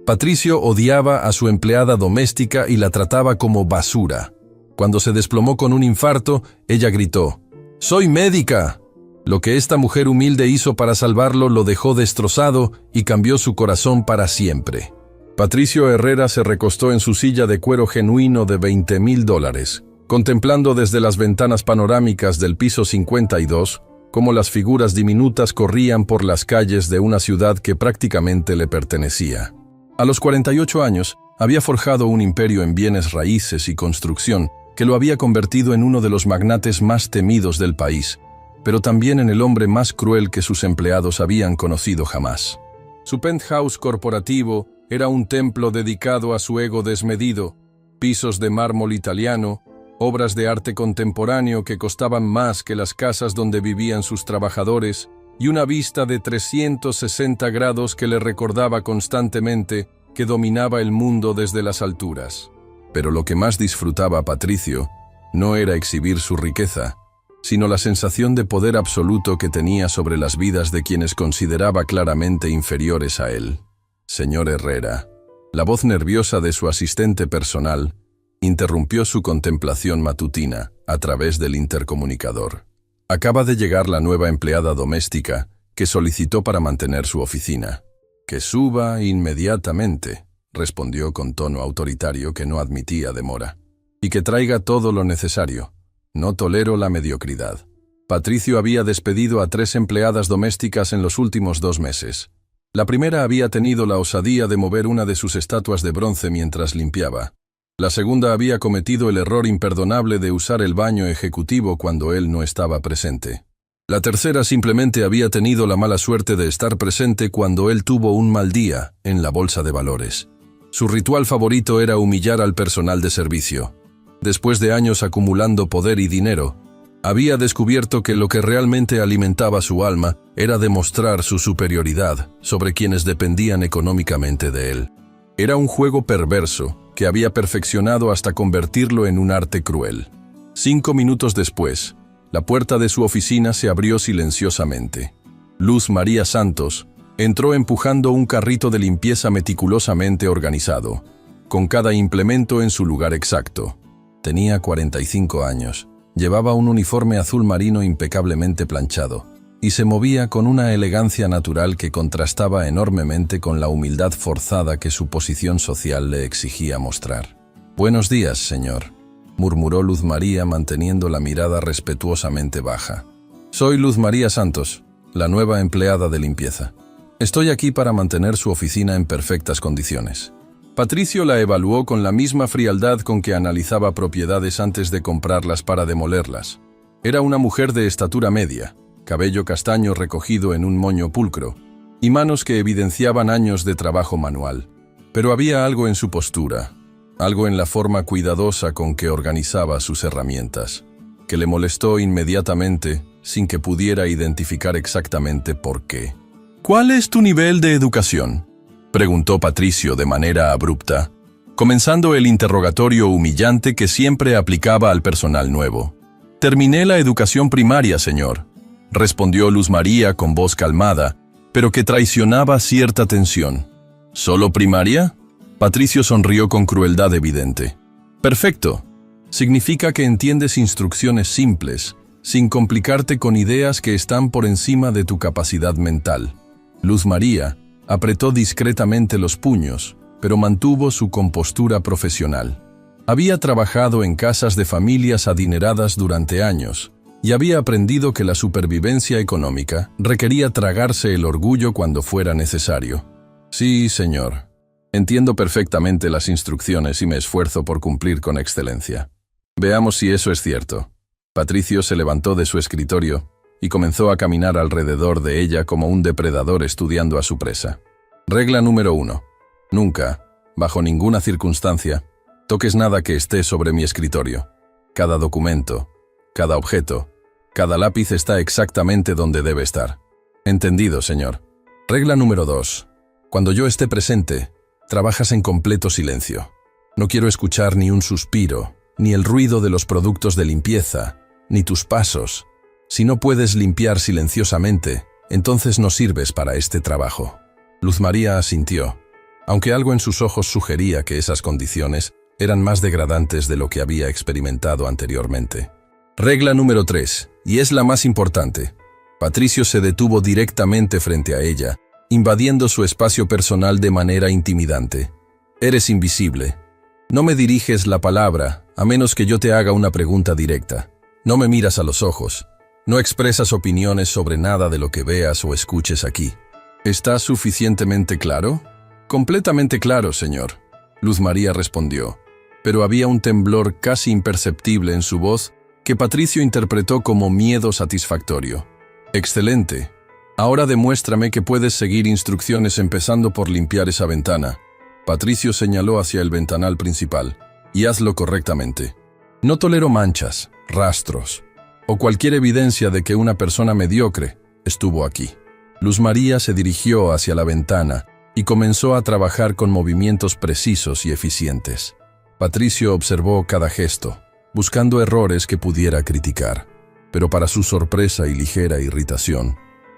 Patricio odiaba a su empleada doméstica y la trataba como basura. Cuando se desplomó con un infarto, ella gritó: «¡Soy médica!». Lo que esta mujer humilde hizo para salvarlo lo dejó destrozado y cambió su corazón para siempre. Patricio Herrera se recostó en su silla de cuero genuino de $20,000, contemplando desde las ventanas panorámicas del piso 52 cómo las figuras diminutas corrían por las calles de una ciudad que prácticamente le pertenecía. A los 48 años, había forjado un imperio en bienes raíces y construcción que lo había convertido en uno de los magnates más temidos del país, pero también en el hombre más cruel que sus empleados habían conocido jamás. Su penthouse corporativo era un templo dedicado a su ego desmedido, pisos de mármol italiano, obras de arte contemporáneo que costaban más que las casas donde vivían sus trabajadores, y una vista de 360 grados que le recordaba constantemente que dominaba el mundo desde las alturas. Pero lo que más disfrutaba Patricio no era exhibir su riqueza, sino la sensación de poder absoluto que tenía sobre las vidas de quienes consideraba claramente inferiores a él. «Señor Herrera», la voz nerviosa de su asistente personal interrumpió su contemplación matutina a través del intercomunicador. «Acaba de llegar la nueva empleada doméstica que solicitó para mantener su oficina». «Que suba inmediatamente», respondió con tono autoritario que no admitía demora. «Y que traiga todo lo necesario. No tolero la mediocridad». Patricio había despedido a 3 empleadas domésticas en los últimos 2 meses. La primera había tenido la osadía de mover una de sus estatuas de bronce mientras limpiaba. La segunda había cometido el error imperdonable de usar el baño ejecutivo cuando él no estaba presente. La tercera simplemente había tenido la mala suerte de estar presente cuando él tuvo un mal día en la bolsa de valores. Su ritual favorito era humillar al personal de servicio. Después de años acumulando poder y dinero, había descubierto que lo que realmente alimentaba su alma era demostrar su superioridad sobre quienes dependían económicamente de él. Era un juego perverso que había perfeccionado hasta convertirlo en un arte cruel. 5 minutos después, la puerta de su oficina se abrió silenciosamente. Luz María Santos entró empujando un carrito de limpieza meticulosamente organizado, con cada implemento en su lugar exacto. Tenía 45 años, llevaba un uniforme azul marino impecablemente planchado, y se movía con una elegancia natural que contrastaba enormemente con la humildad forzada que su posición social le exigía mostrar. «Buenos días, señor», murmuró Luz María manteniendo la mirada respetuosamente baja. «Soy Luz María Santos, la nueva empleada de limpieza. Estoy aquí para mantener su oficina en perfectas condiciones». Patricio la evaluó con la misma frialdad con que analizaba propiedades antes de comprarlas para demolerlas. Era una mujer de estatura media, cabello castaño recogido en un moño pulcro, y manos que evidenciaban años de trabajo manual. Pero había algo en su postura, algo en la forma cuidadosa con que organizaba sus herramientas, que le molestó inmediatamente sin que pudiera identificar exactamente por qué. «¿Cuál es tu nivel de educación?», preguntó Patricio de manera abrupta, comenzando el interrogatorio humillante que siempre aplicaba al personal nuevo. «Terminé la educación primaria, señor», respondió Luz María con voz calmada, pero que traicionaba cierta tensión. «¿Solo primaria?». Patricio sonrió con crueldad evidente. «Perfecto. Significa que entiendes instrucciones simples, sin complicarte con ideas que están por encima de tu capacidad mental». Luz María apretó discretamente los puños, pero mantuvo su compostura profesional. Había trabajado en casas de familias adineradas durante años, y había aprendido que la supervivencia económica requería tragarse el orgullo cuando fuera necesario. «Sí, señor. Entiendo perfectamente las instrucciones y me esfuerzo por cumplir con excelencia». «Veamos si eso es cierto». Patricio se levantó de su escritorio y comenzó a caminar alrededor de ella como un depredador estudiando a su presa. Regla número 1. Nunca, bajo ninguna circunstancia, toques nada que esté sobre mi escritorio. Cada documento, cada objeto, cada lápiz está exactamente donde debe estar. Entendido, señor. Regla número 2. Cuando yo esté presente, trabajas en completo silencio. No quiero escuchar ni un suspiro, ni el ruido de los productos de limpieza, ni tus pasos. Si no puedes limpiar silenciosamente, entonces no sirves para este trabajo». Luz María asintió. aunque algo en sus ojos sugería que esas condiciones eran más degradantes de lo que había experimentado anteriormente. Regla número 3, y es la más importante. Patricio se detuvo directamente frente a ella, invadiendo su espacio personal de manera intimidante. Eres invisible. No me diriges la palabra, a menos que yo te haga una pregunta directa. No me miras a los ojos. No expresas opiniones sobre nada de lo que veas o escuches aquí. ¿Está suficientemente claro? Completamente claro, señor. Luz María respondió, pero había un temblor casi imperceptible en su voz que Patricio interpretó como miedo satisfactorio. Excelente. Ahora demuéstrame que puedes seguir instrucciones empezando por limpiar esa ventana. Patricio señaló hacia el ventanal principal. Y hazlo correctamente. No tolero manchas, rastros o cualquier evidencia de que una persona mediocre estuvo aquí. Luz María se dirigió hacia la ventana y comenzó a trabajar con movimientos precisos y eficientes. Patricio observó cada gesto, buscando errores que pudiera criticar, pero para su sorpresa y ligera irritación,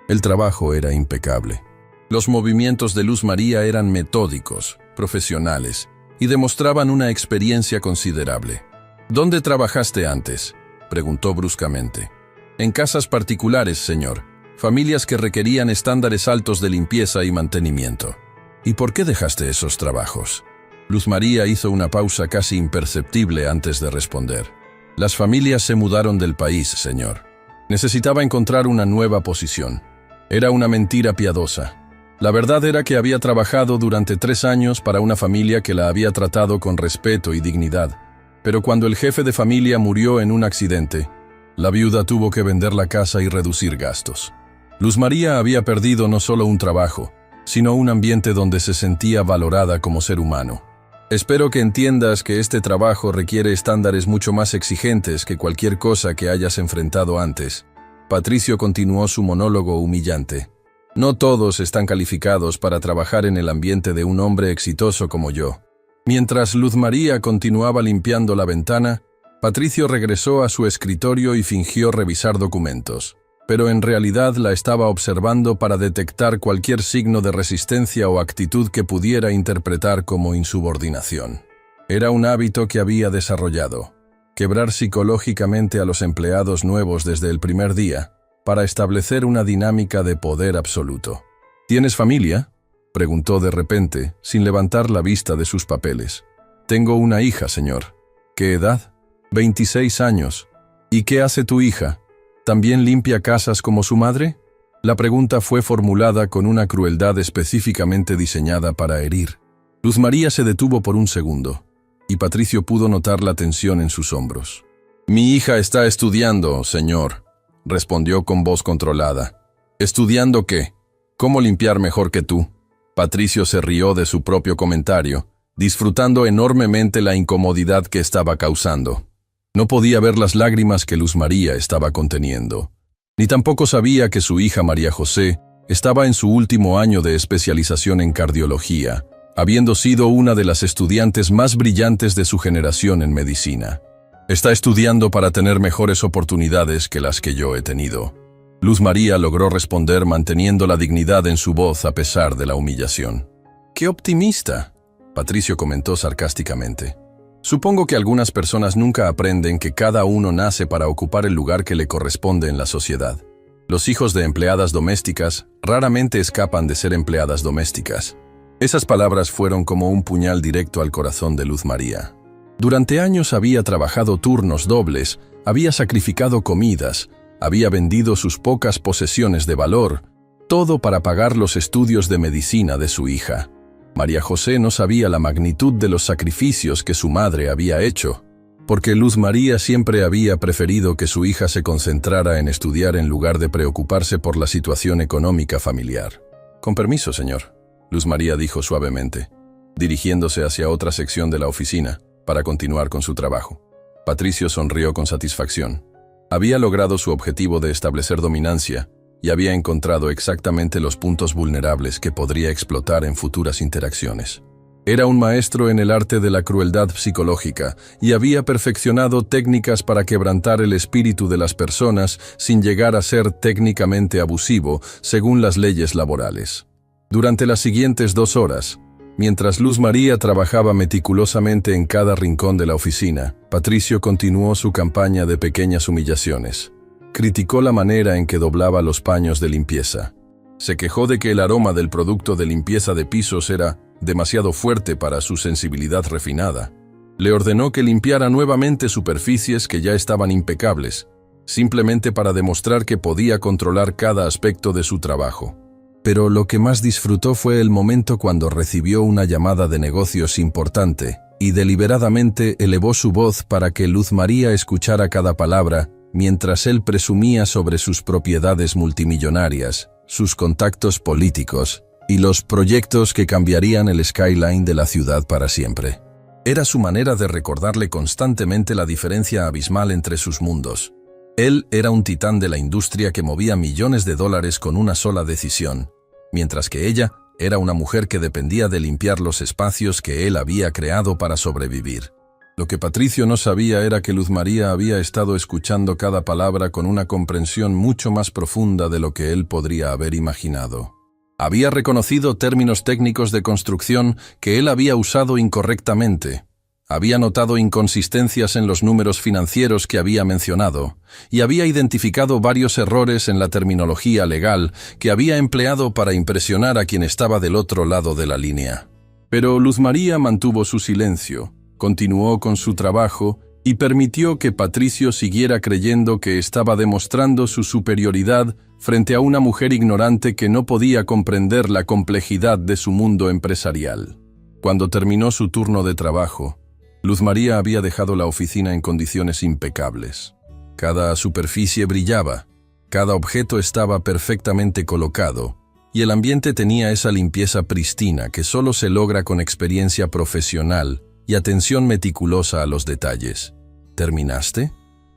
el trabajo era impecable. Los movimientos de Luz María eran metódicos, profesionales, y demostraban una experiencia considerable. ¿Dónde trabajaste antes?, preguntó bruscamente. En casas particulares, señor, familias que requerían estándares altos de limpieza y mantenimiento. ¿Y por qué dejaste esos trabajos? Luz María hizo una pausa casi imperceptible antes de responder. Las familias se mudaron del país, señor. Necesitaba encontrar una nueva posición. Era una mentira piadosa. La verdad era que había trabajado durante 3 años para una familia que la había tratado con respeto y dignidad. Pero cuando el jefe de familia murió en un accidente, la viuda tuvo que vender la casa y reducir gastos. Luz María había perdido no solo un trabajo, sino un ambiente donde se sentía valorada como ser humano. Espero que entiendas que este trabajo requiere estándares mucho más exigentes que cualquier cosa que hayas enfrentado antes. Patricio continuó su monólogo humillante. No todos están calificados para trabajar en el ambiente de un hombre exitoso como yo. Mientras Luz María continuaba limpiando la ventana, Patricio regresó a su escritorio y fingió revisar documentos, pero en realidad la estaba observando para detectar cualquier signo de resistencia o actitud que pudiera interpretar como insubordinación. Era un hábito que había desarrollado, quebrar psicológicamente a los empleados nuevos desde el primer día, para establecer una dinámica de poder absoluto. ¿Tienes familia?, preguntó de repente, sin levantar la vista de sus papeles. Tengo una hija, señor. ¿Qué edad? 26 años. ¿Y qué hace tu hija? ¿También limpia casas como su madre? La pregunta fue formulada con una crueldad específicamente diseñada para herir. Luz María se detuvo por un segundo, y Patricio pudo notar la tensión en sus hombros. Mi hija está estudiando, señor, respondió con voz controlada. ¿Estudiando qué? ¿Cómo limpiar mejor que tú? Patricio se rió de su propio comentario, disfrutando enormemente la incomodidad que estaba causando. No podía ver las lágrimas que Luz María estaba conteniendo, ni tampoco sabía que su hija María José estaba en su último año de especialización en cardiología, habiendo sido una de las estudiantes más brillantes de su generación en medicina. Está estudiando para tener mejores oportunidades que las que yo he tenido. Luz María logró responder manteniendo la dignidad en su voz a pesar de la humillación. ¡Qué optimista!, Patricio comentó sarcásticamente. Supongo que algunas personas nunca aprenden que cada uno nace para ocupar el lugar que le corresponde en la sociedad. Los hijos de empleadas domésticas raramente escapan de ser empleadas domésticas. Esas palabras fueron como un puñal directo al corazón de Luz María. Durante años había trabajado turnos dobles, había sacrificado comidas, había vendido sus pocas posesiones de valor, todo para pagar los estudios de medicina de su hija. María José no sabía la magnitud de los sacrificios que su madre había hecho, porque Luz María siempre había preferido que su hija se concentrara en estudiar en lugar de preocuparse por la situación económica familiar. Con permiso, señor, Luz María dijo suavemente, dirigiéndose hacia otra sección de la oficina para continuar con su trabajo. Patricio sonrió con satisfacción. Había logrado su objetivo de establecer dominancia y había encontrado exactamente los puntos vulnerables que podría explotar en futuras interacciones. Era un maestro en el arte de la crueldad psicológica y había perfeccionado técnicas para quebrantar el espíritu de las personas sin llegar a ser técnicamente abusivo según las leyes laborales. Durante las siguientes 2 horas, Mientras Luz María trabajaba meticulosamente en cada rincón de la oficina, Patricio continuó su campaña de pequeñas humillaciones. Criticó la manera en que doblaba los paños de limpieza. Se quejó de que el aroma del producto de limpieza de pisos era demasiado fuerte para su sensibilidad refinada. Le ordenó que limpiara nuevamente superficies que ya estaban impecables, simplemente para demostrar que podía controlar cada aspecto de su trabajo. Pero lo que más disfrutó fue el momento cuando recibió una llamada de negocios importante y deliberadamente elevó su voz para que Luz María escuchara cada palabra mientras él presumía sobre sus propiedades multimillonarias, sus contactos políticos y los proyectos que cambiarían el skyline de la ciudad para siempre. Era su manera de recordarle constantemente la diferencia abismal entre sus mundos. Él era un titán de la industria que movía millones de dólares con una sola decisión, mientras que ella era una mujer que dependía de limpiar los espacios que él había creado para sobrevivir. Lo que Patricio no sabía era que Luz María había estado escuchando cada palabra con una comprensión mucho más profunda de lo que él podría haber imaginado. Había reconocido términos técnicos de construcción que él había usado incorrectamente. Había notado inconsistencias en los números financieros que había mencionado, y había identificado varios errores en la terminología legal que había empleado para impresionar a quien estaba del otro lado de la línea. Pero Luz María mantuvo su silencio, continuó con su trabajo y permitió que Patricio siguiera creyendo que estaba demostrando su superioridad frente a una mujer ignorante que no podía comprender la complejidad de su mundo empresarial. Cuando terminó su turno de trabajo, Luz María había dejado la oficina en condiciones impecables. Cada superficie brillaba, cada objeto estaba perfectamente colocado, y el ambiente tenía esa limpieza pristina que solo se logra con experiencia profesional y atención meticulosa a los detalles. ¿Terminaste?,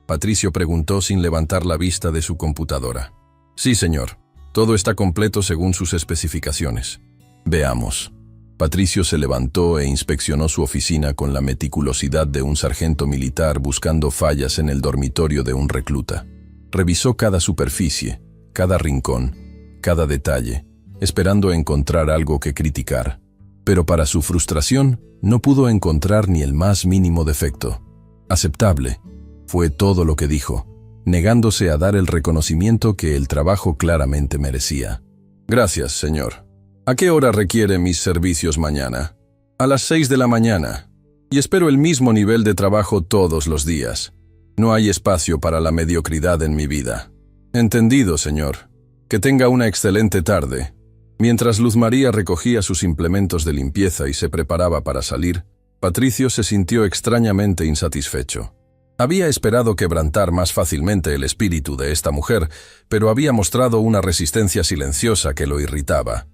Patricio preguntó sin levantar la vista de su computadora. Sí, señor. Todo está completo según sus especificaciones. Veamos. Patricio se levantó e inspeccionó su oficina con la meticulosidad de un sargento militar buscando fallas en el dormitorio de un recluta. Revisó cada superficie, cada rincón, cada detalle, esperando encontrar algo que criticar. Pero para su frustración, no pudo encontrar ni el más mínimo defecto. Aceptable, fue todo lo que dijo, negándose a dar el reconocimiento que el trabajo claramente merecía. Gracias, señor. ¿A qué hora requiere mis servicios mañana? A las 6 de la mañana. Y espero el mismo nivel de trabajo todos los días. No hay espacio para la mediocridad en mi vida. Entendido, señor. Que tenga una excelente tarde. Mientras Luz María recogía sus implementos de limpieza y se preparaba para salir, Patricio se sintió extrañamente insatisfecho. Había esperado quebrantar más fácilmente el espíritu de esta mujer, pero había mostrado una resistencia silenciosa que lo irritaba.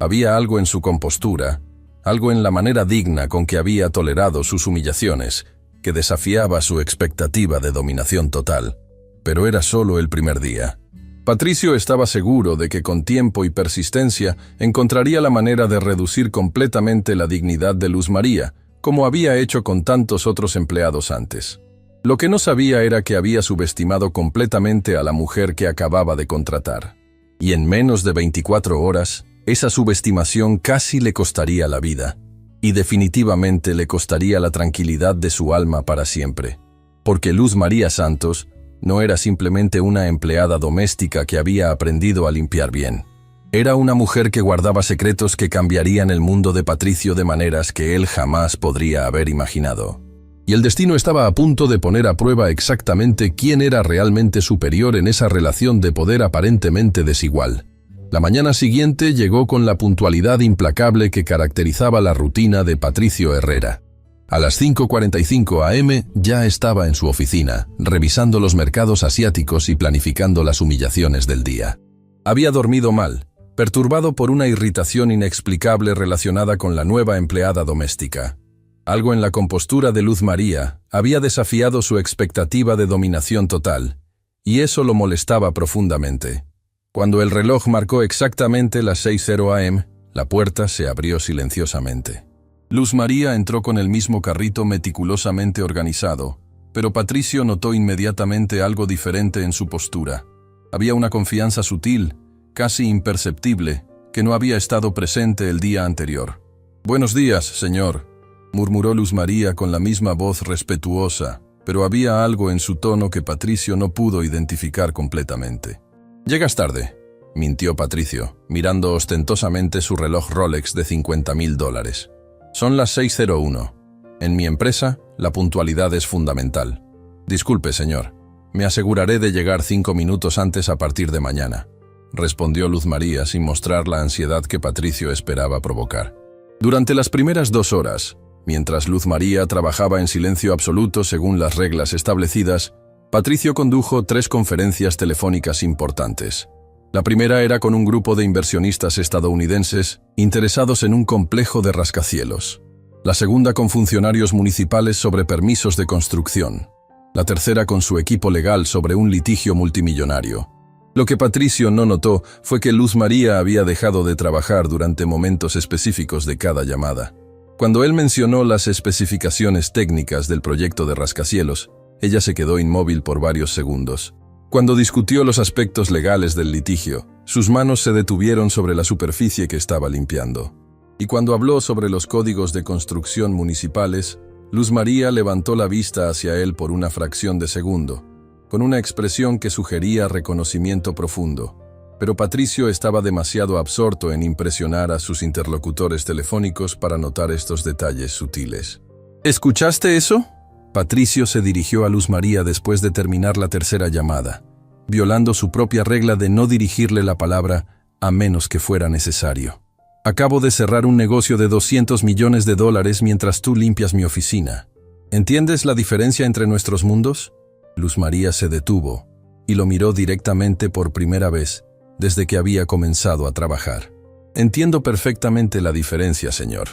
Había algo en su compostura, algo en la manera digna con que había tolerado sus humillaciones, que desafiaba su expectativa de dominación total. Pero era solo el primer día. Patricio estaba seguro de que con tiempo y persistencia encontraría la manera de reducir completamente la dignidad de Luz María, como había hecho con tantos otros empleados antes. Lo que no sabía era que había subestimado completamente a la mujer que acababa de contratar. Y en menos de 24 horas, esa subestimación casi le costaría la vida, y definitivamente le costaría la tranquilidad de su alma para siempre. Porque Luz María Santos no era simplemente una empleada doméstica que había aprendido a limpiar bien. Era una mujer que guardaba secretos que cambiarían el mundo de Patricio de maneras que él jamás podría haber imaginado. Y el destino estaba a punto de poner a prueba exactamente quién era realmente superior en esa relación de poder aparentemente desigual. La mañana siguiente llegó con la puntualidad implacable que caracterizaba la rutina de Patricio Herrera. A las 5:45 am ya estaba en su oficina, revisando los mercados asiáticos y planificando las humillaciones del día. Había dormido mal, perturbado por una irritación inexplicable relacionada con la nueva empleada doméstica. Algo en la compostura de Luz María había desafiado su expectativa de dominación total, y eso lo molestaba profundamente. Cuando el reloj marcó exactamente las 6:00 am, la puerta se abrió silenciosamente. Luz María entró con el mismo carrito meticulosamente organizado, pero Patricio notó inmediatamente algo diferente en su postura. Había una confianza sutil, casi imperceptible, que no había estado presente el día anterior. Buenos días, señor, murmuró Luz María con la misma voz respetuosa, pero había algo en su tono que Patricio no pudo identificar completamente. Llegas tarde, mintió Patricio, mirando ostentosamente su reloj Rolex de $50,000. Son las 6:01. En mi empresa, la puntualidad es fundamental. Disculpe, señor. Me aseguraré de llegar 5 minutos antes a partir de mañana, respondió Luz María sin mostrar la ansiedad que Patricio esperaba provocar. Durante las primeras 2 horas, mientras Luz María trabajaba en silencio absoluto según las reglas establecidas, Patricio condujo 3 conferencias telefónicas importantes. La primera era con un grupo de inversionistas estadounidenses interesados en un complejo de rascacielos. La segunda con funcionarios municipales sobre permisos de construcción. La tercera con su equipo legal sobre un litigio multimillonario. Lo que Patricio no notó fue que Luz María había dejado de trabajar durante momentos específicos de cada llamada. Cuando él mencionó las especificaciones técnicas del proyecto de rascacielos, ella se quedó inmóvil por varios segundos. Cuando discutió los aspectos legales del litigio, sus manos se detuvieron sobre la superficie que estaba limpiando. Y cuando habló sobre los códigos de construcción municipales, Luz María levantó la vista hacia él por una fracción de segundo, con una expresión que sugería reconocimiento profundo. Pero Patricio estaba demasiado absorto en impresionar a sus interlocutores telefónicos para notar estos detalles sutiles. ¿Escuchaste eso? Patricio se dirigió a Luz María después de terminar la tercera llamada, violando su propia regla de no dirigirle la palabra a menos que fuera necesario. Acabo de cerrar un negocio de $200 millones mientras tú limpias mi oficina. ¿Entiendes la diferencia entre nuestros mundos? Luz María se detuvo y lo miró directamente por primera vez desde que había comenzado a trabajar. Entiendo perfectamente la diferencia, señor,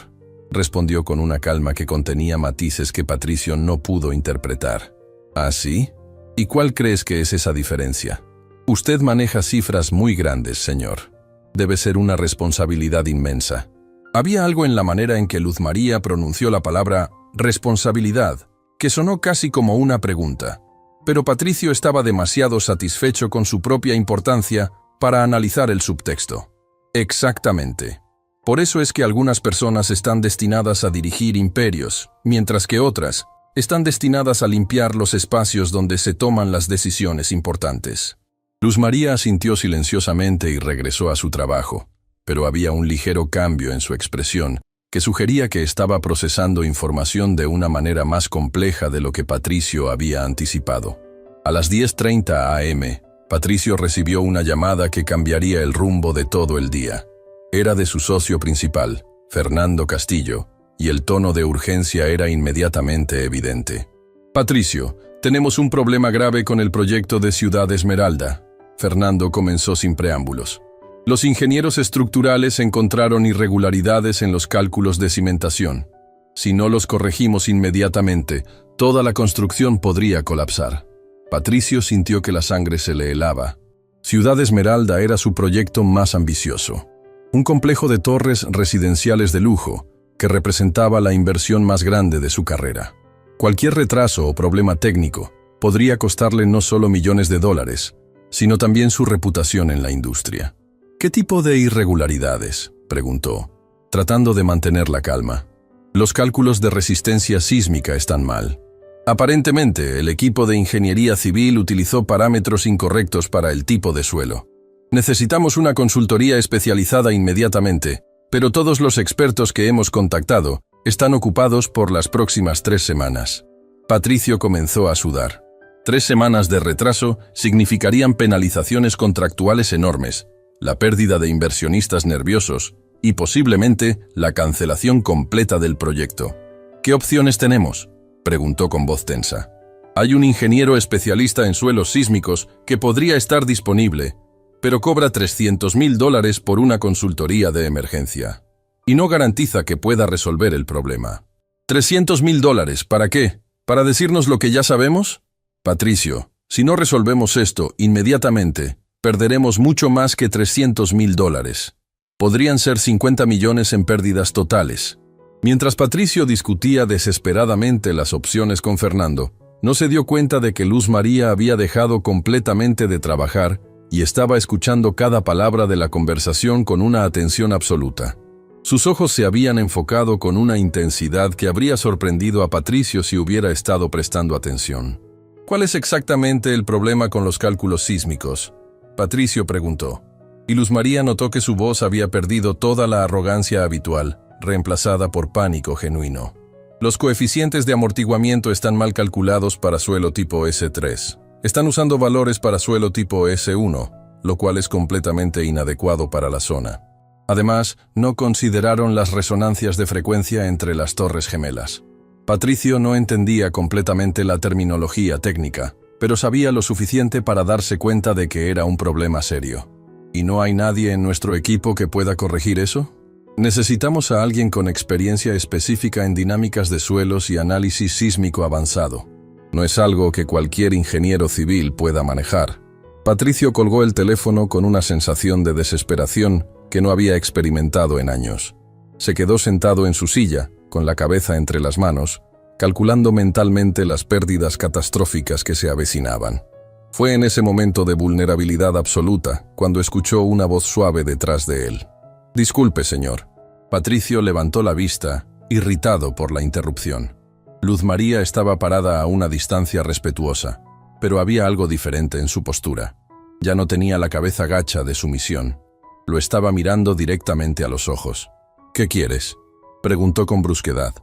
respondió con una calma que contenía matices que Patricio no pudo interpretar. ¿Ah, sí? ¿Y cuál crees que es esa diferencia? Usted maneja cifras muy grandes, señor. Debe ser una responsabilidad inmensa. Había algo en la manera en que Luz María pronunció la palabra responsabilidad, que sonó casi como una pregunta. Pero Patricio estaba demasiado satisfecho con su propia importancia para analizar el subtexto. Exactamente. Por eso es que algunas personas están destinadas a dirigir imperios, mientras que otras están destinadas a limpiar los espacios donde se toman las decisiones importantes. Luz María asintió silenciosamente y regresó a su trabajo, pero había un ligero cambio en su expresión que sugería que estaba procesando información de una manera más compleja de lo que Patricio había anticipado. A las 10:30 am, Patricio recibió una llamada que cambiaría el rumbo de todo el día. Era de su socio principal, Fernando Castillo, y el tono de urgencia era inmediatamente evidente. Patricio, tenemos un problema grave con el proyecto de Ciudad Esmeralda. Fernando comenzó sin preámbulos. Los ingenieros estructurales encontraron irregularidades en los cálculos de cimentación. Si no los corregimos inmediatamente, toda la construcción podría colapsar. Patricio sintió que la sangre se le helaba. Ciudad Esmeralda era su proyecto más ambicioso. Un complejo de torres residenciales de lujo que representaba la inversión más grande de su carrera. Cualquier retraso o problema técnico podría costarle no solo millones de dólares, sino también su reputación en la industria. ¿Qué tipo de irregularidades?, preguntó, tratando de mantener la calma. Los cálculos de resistencia sísmica están mal. Aparentemente, el equipo de ingeniería civil utilizó parámetros incorrectos para el tipo de suelo. Necesitamos una consultoría especializada inmediatamente, pero todos los expertos que hemos contactado están ocupados por las próximas 3 semanas. Patricio comenzó a sudar. 3 semanas de retraso significarían penalizaciones contractuales enormes, la pérdida de inversionistas nerviosos y posiblemente la cancelación completa del proyecto. ¿Qué opciones tenemos?, preguntó con voz tensa. Hay un ingeniero especialista en suelos sísmicos que podría estar disponible, pero cobra $300,000 por una consultoría de emergencia. Y no garantiza que pueda resolver el problema. $300,000, ¿para qué? ¿Para decirnos lo que ya sabemos? Patricio, si no resolvemos esto inmediatamente, perderemos mucho más que $300,000. Podrían ser 50 millones en pérdidas totales. Mientras Patricio discutía desesperadamente las opciones con Fernando, no se dio cuenta de que Luz María había dejado completamente de trabajar y estaba escuchando cada palabra de la conversación con una atención absoluta. Sus ojos se habían enfocado con una intensidad que habría sorprendido a Patricio si hubiera estado prestando atención. ¿Cuál es exactamente el problema con los cálculos sísmicos?, Patricio preguntó. Y Luz María notó que su voz había perdido toda la arrogancia habitual, reemplazada por pánico genuino. Los coeficientes de amortiguamiento están mal calculados para suelo tipo S3. Están usando valores para suelo tipo S1, lo cual es completamente inadecuado para la zona. Además, no consideraron las resonancias de frecuencia entre las torres gemelas. Patricio no entendía completamente la terminología técnica, pero sabía lo suficiente para darse cuenta de que era un problema serio. ¿Y no hay nadie en nuestro equipo que pueda corregir eso? Necesitamos a alguien con experiencia específica en dinámicas de suelos y análisis sísmico avanzado. No es algo que cualquier ingeniero civil pueda manejar. Patricio colgó el teléfono con una sensación de desesperación que no había experimentado en años. Se quedó sentado en su silla, con la cabeza entre las manos, calculando mentalmente las pérdidas catastróficas que se avecinaban. Fue en ese momento de vulnerabilidad absoluta cuando escuchó una voz suave detrás de él. «Disculpe, señor». Patricio levantó la vista, irritado por la interrupción. Luz María estaba parada a una distancia respetuosa, pero había algo diferente en su postura. Ya no tenía la cabeza gacha de sumisión. Lo estaba mirando directamente a los ojos. «¿Qué quieres?», preguntó con brusquedad,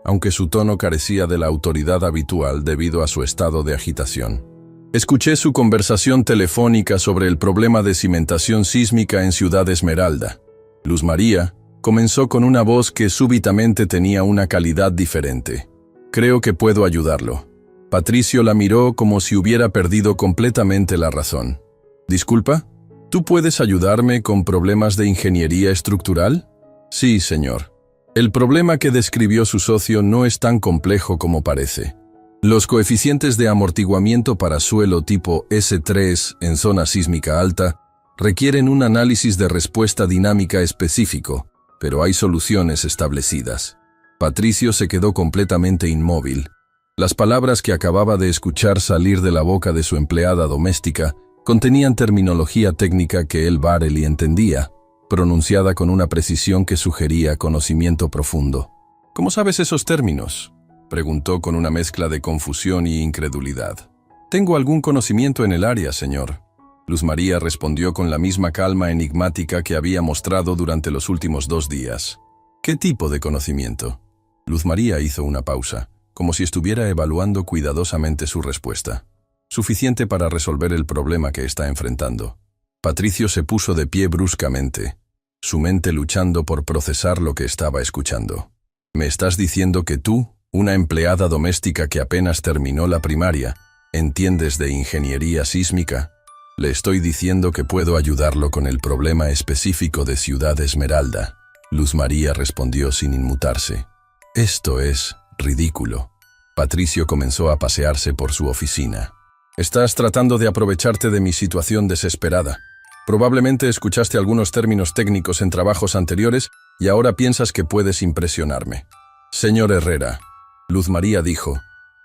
aunque su tono carecía de la autoridad habitual debido a su estado de agitación. «Escuché su conversación telefónica sobre el problema de cimentación sísmica en Ciudad Esmeralda». Luz María comenzó con una voz que súbitamente tenía una calidad diferente. «Creo que puedo ayudarlo». Patricio la miró como si hubiera perdido completamente la razón. «¿Disculpa? ¿Tú puedes ayudarme con problemas de ingeniería estructural?». «Sí, señor. El problema que describió su socio no es tan complejo como parece. Los coeficientes de amortiguamiento para suelo tipo S3 en zona sísmica alta requieren un análisis de respuesta dinámica específico, pero hay soluciones establecidas». Patricio se quedó completamente inmóvil. Las palabras que acababa de escuchar salir de la boca de su empleada doméstica contenían terminología técnica que él barely entendía, pronunciada con una precisión que sugería conocimiento profundo. «¿Cómo sabes esos términos?», preguntó con una mezcla de confusión y incredulidad. «Tengo algún conocimiento en el área, señor». Luz María respondió con la misma calma enigmática que había mostrado durante los últimos 2 días. «¿Qué tipo de conocimiento?». Luz María hizo una pausa, como si estuviera evaluando cuidadosamente su respuesta. «Suficiente para resolver el problema que está enfrentando». Patricio se puso de pie bruscamente, su mente luchando por procesar lo que estaba escuchando. «¿Me estás diciendo que tú, una empleada doméstica que apenas terminó la primaria, entiendes de ingeniería sísmica?» «Le estoy diciendo que puedo ayudarlo con el problema específico de Ciudad Esmeralda». Luz María respondió sin inmutarse. «Esto es ridículo». Patricio comenzó a pasearse por su oficina. «Estás tratando de aprovecharte de mi situación desesperada. Probablemente escuchaste algunos términos técnicos en trabajos anteriores y ahora piensas que puedes impresionarme». «Señor Herrera», Luz María dijo,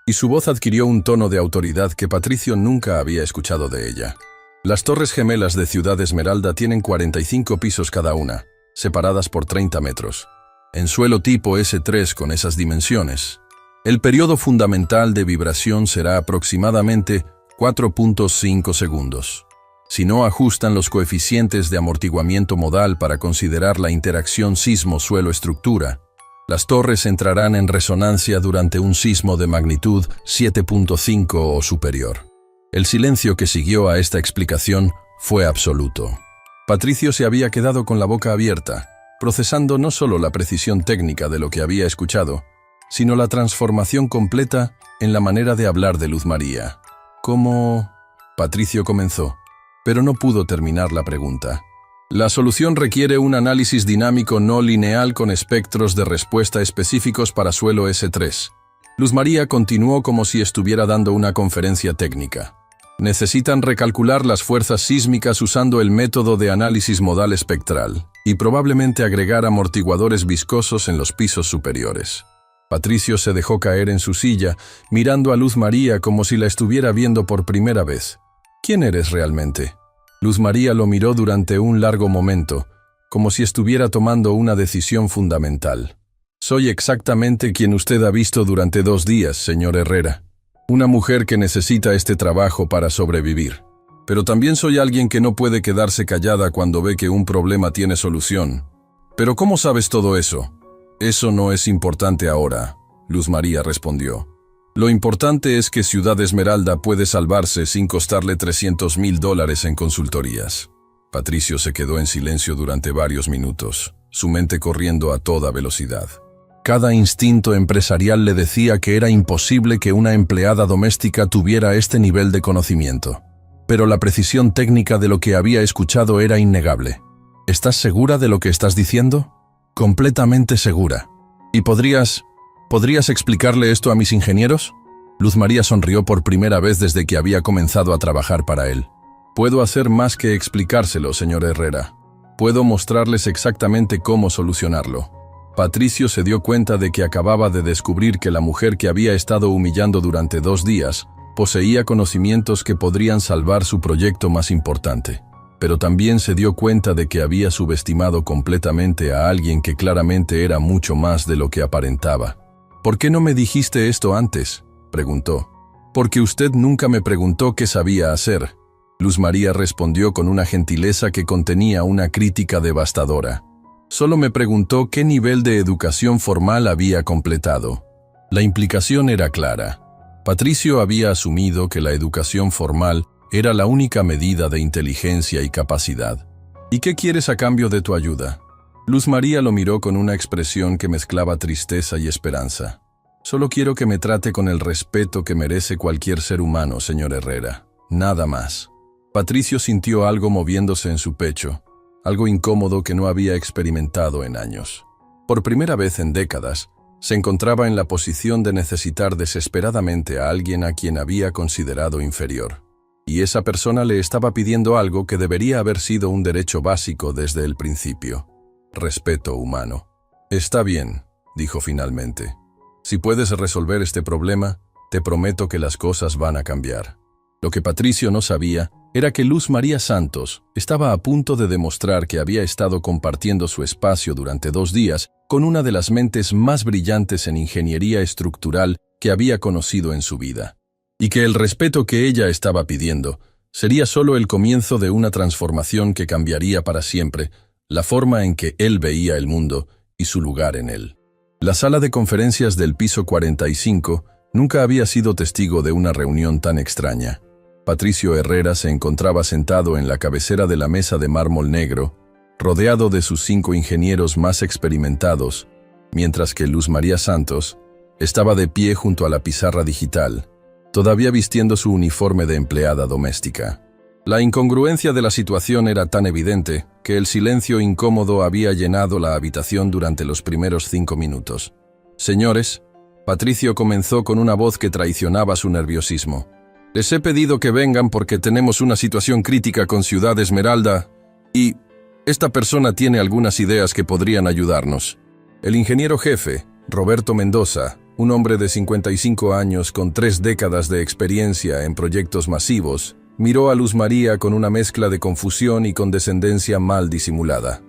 y su voz adquirió un tono de autoridad que Patricio nunca había escuchado de ella. «Las Torres Gemelas de Ciudad Esmeralda tienen 45 pisos cada una, separadas por 30 metros. En suelo tipo S3 con esas dimensiones, el periodo fundamental de vibración será aproximadamente 4.5 segundos. Si no ajustan los coeficientes de amortiguamiento modal para considerar la interacción sismo-suelo-estructura, las torres entrarán en resonancia durante un sismo de magnitud 7.5 o superior». El silencio que siguió a esta explicación fue absoluto. Patricio se había quedado con la boca abierta, procesando no solo la precisión técnica de lo que había escuchado, sino la transformación completa en la manera de hablar de Luz María. «¿Cómo?», Patricio comenzó, pero no pudo terminar la pregunta. «La solución requiere un análisis dinámico no lineal con espectros de respuesta específicos para suelo S3. Luz María continuó como si estuviera dando una conferencia técnica. «Necesitan recalcular las fuerzas sísmicas usando el método de análisis modal espectral y probablemente agregar amortiguadores viscosos en los pisos superiores». Patricio se dejó caer en su silla, mirando a Luz María como si la estuviera viendo por primera vez. «¿Quién eres realmente?». Luz María lo miró durante un largo momento, como si estuviera tomando una decisión fundamental. Soy exactamente quien usted ha visto durante 2 días, señor Herrera. Una mujer que necesita este trabajo para sobrevivir. Pero también soy alguien que no puede quedarse callada cuando ve que un problema tiene solución. ¿Pero cómo sabes todo eso? Eso no es importante ahora, Luz María respondió. Lo importante es que Ciudad Esmeralda puede salvarse sin costarle $300,000 en consultorías. Patricio se quedó en silencio durante varios minutos, su mente corriendo a toda velocidad. Cada instinto empresarial le decía que era imposible que una empleada doméstica tuviera este nivel de conocimiento. Pero la precisión técnica de lo que había escuchado era innegable. ¿Estás segura de lo que estás diciendo? Completamente segura. ¿Y podrías explicarle esto a mis ingenieros? Luz María sonrió por primera vez desde que había comenzado a trabajar para él. Puedo hacer más que explicárselo, señor Herrera. Puedo mostrarles exactamente cómo solucionarlo. Patricio se dio cuenta de que acababa de descubrir que la mujer que había estado humillando durante 2 días poseía conocimientos que podrían salvar su proyecto más importante. Pero también se dio cuenta de que había subestimado completamente a alguien que claramente era mucho más de lo que aparentaba. ¿Por qué no me dijiste esto antes?, preguntó. Porque usted nunca me preguntó qué sabía hacer. Luz María respondió con una gentileza que contenía una crítica devastadora. Solo me preguntó qué nivel de educación formal había completado. La implicación era clara. Patricio había asumido que la educación formal era la única medida de inteligencia y capacidad. ¿Y qué quieres a cambio de tu ayuda? Luz María lo miró con una expresión que mezclaba tristeza y esperanza. Solo quiero que me trate con el respeto que merece cualquier ser humano, señor Herrera. Nada más. Patricio sintió algo moviéndose en su pecho, algo incómodo que no había experimentado en años. Por primera vez en décadas, se encontraba en la posición de necesitar desesperadamente a alguien a quien había considerado inferior. Y esa persona le estaba pidiendo algo que debería haber sido un derecho básico desde el principio: respeto humano. Está bien, dijo finalmente. Si puedes resolver este problema, te prometo que las cosas van a cambiar. Lo que Patricio no sabía era que Luz María Santos estaba a punto de demostrar que había estado compartiendo su espacio durante 2 días con una de las mentes más brillantes en ingeniería estructural que había conocido en su vida, y que el respeto que ella estaba pidiendo sería solo el comienzo de una transformación que cambiaría para siempre la forma en que él veía el mundo y su lugar en él. La sala de conferencias del piso 45 nunca había sido testigo de una reunión tan extraña. Patricio Herrera se encontraba sentado en la cabecera de la mesa de mármol negro, rodeado de sus 5 ingenieros más experimentados, mientras que Luz María Santos estaba de pie junto a la pizarra digital, todavía vistiendo su uniforme de empleada doméstica. La incongruencia de la situación era tan evidente que el silencio incómodo había llenado la habitación durante los primeros 5 minutos. Señores, Patricio comenzó con una voz que traicionaba su nerviosismo. Les he pedido que vengan porque tenemos una situación crítica con Ciudad Esmeralda y esta persona tiene algunas ideas que podrían ayudarnos. El ingeniero jefe, Roberto Mendoza, un hombre de 55 años con 3 décadas de experiencia en proyectos masivos, miró a Luz María con una mezcla de confusión y condescendencia mal disimulada.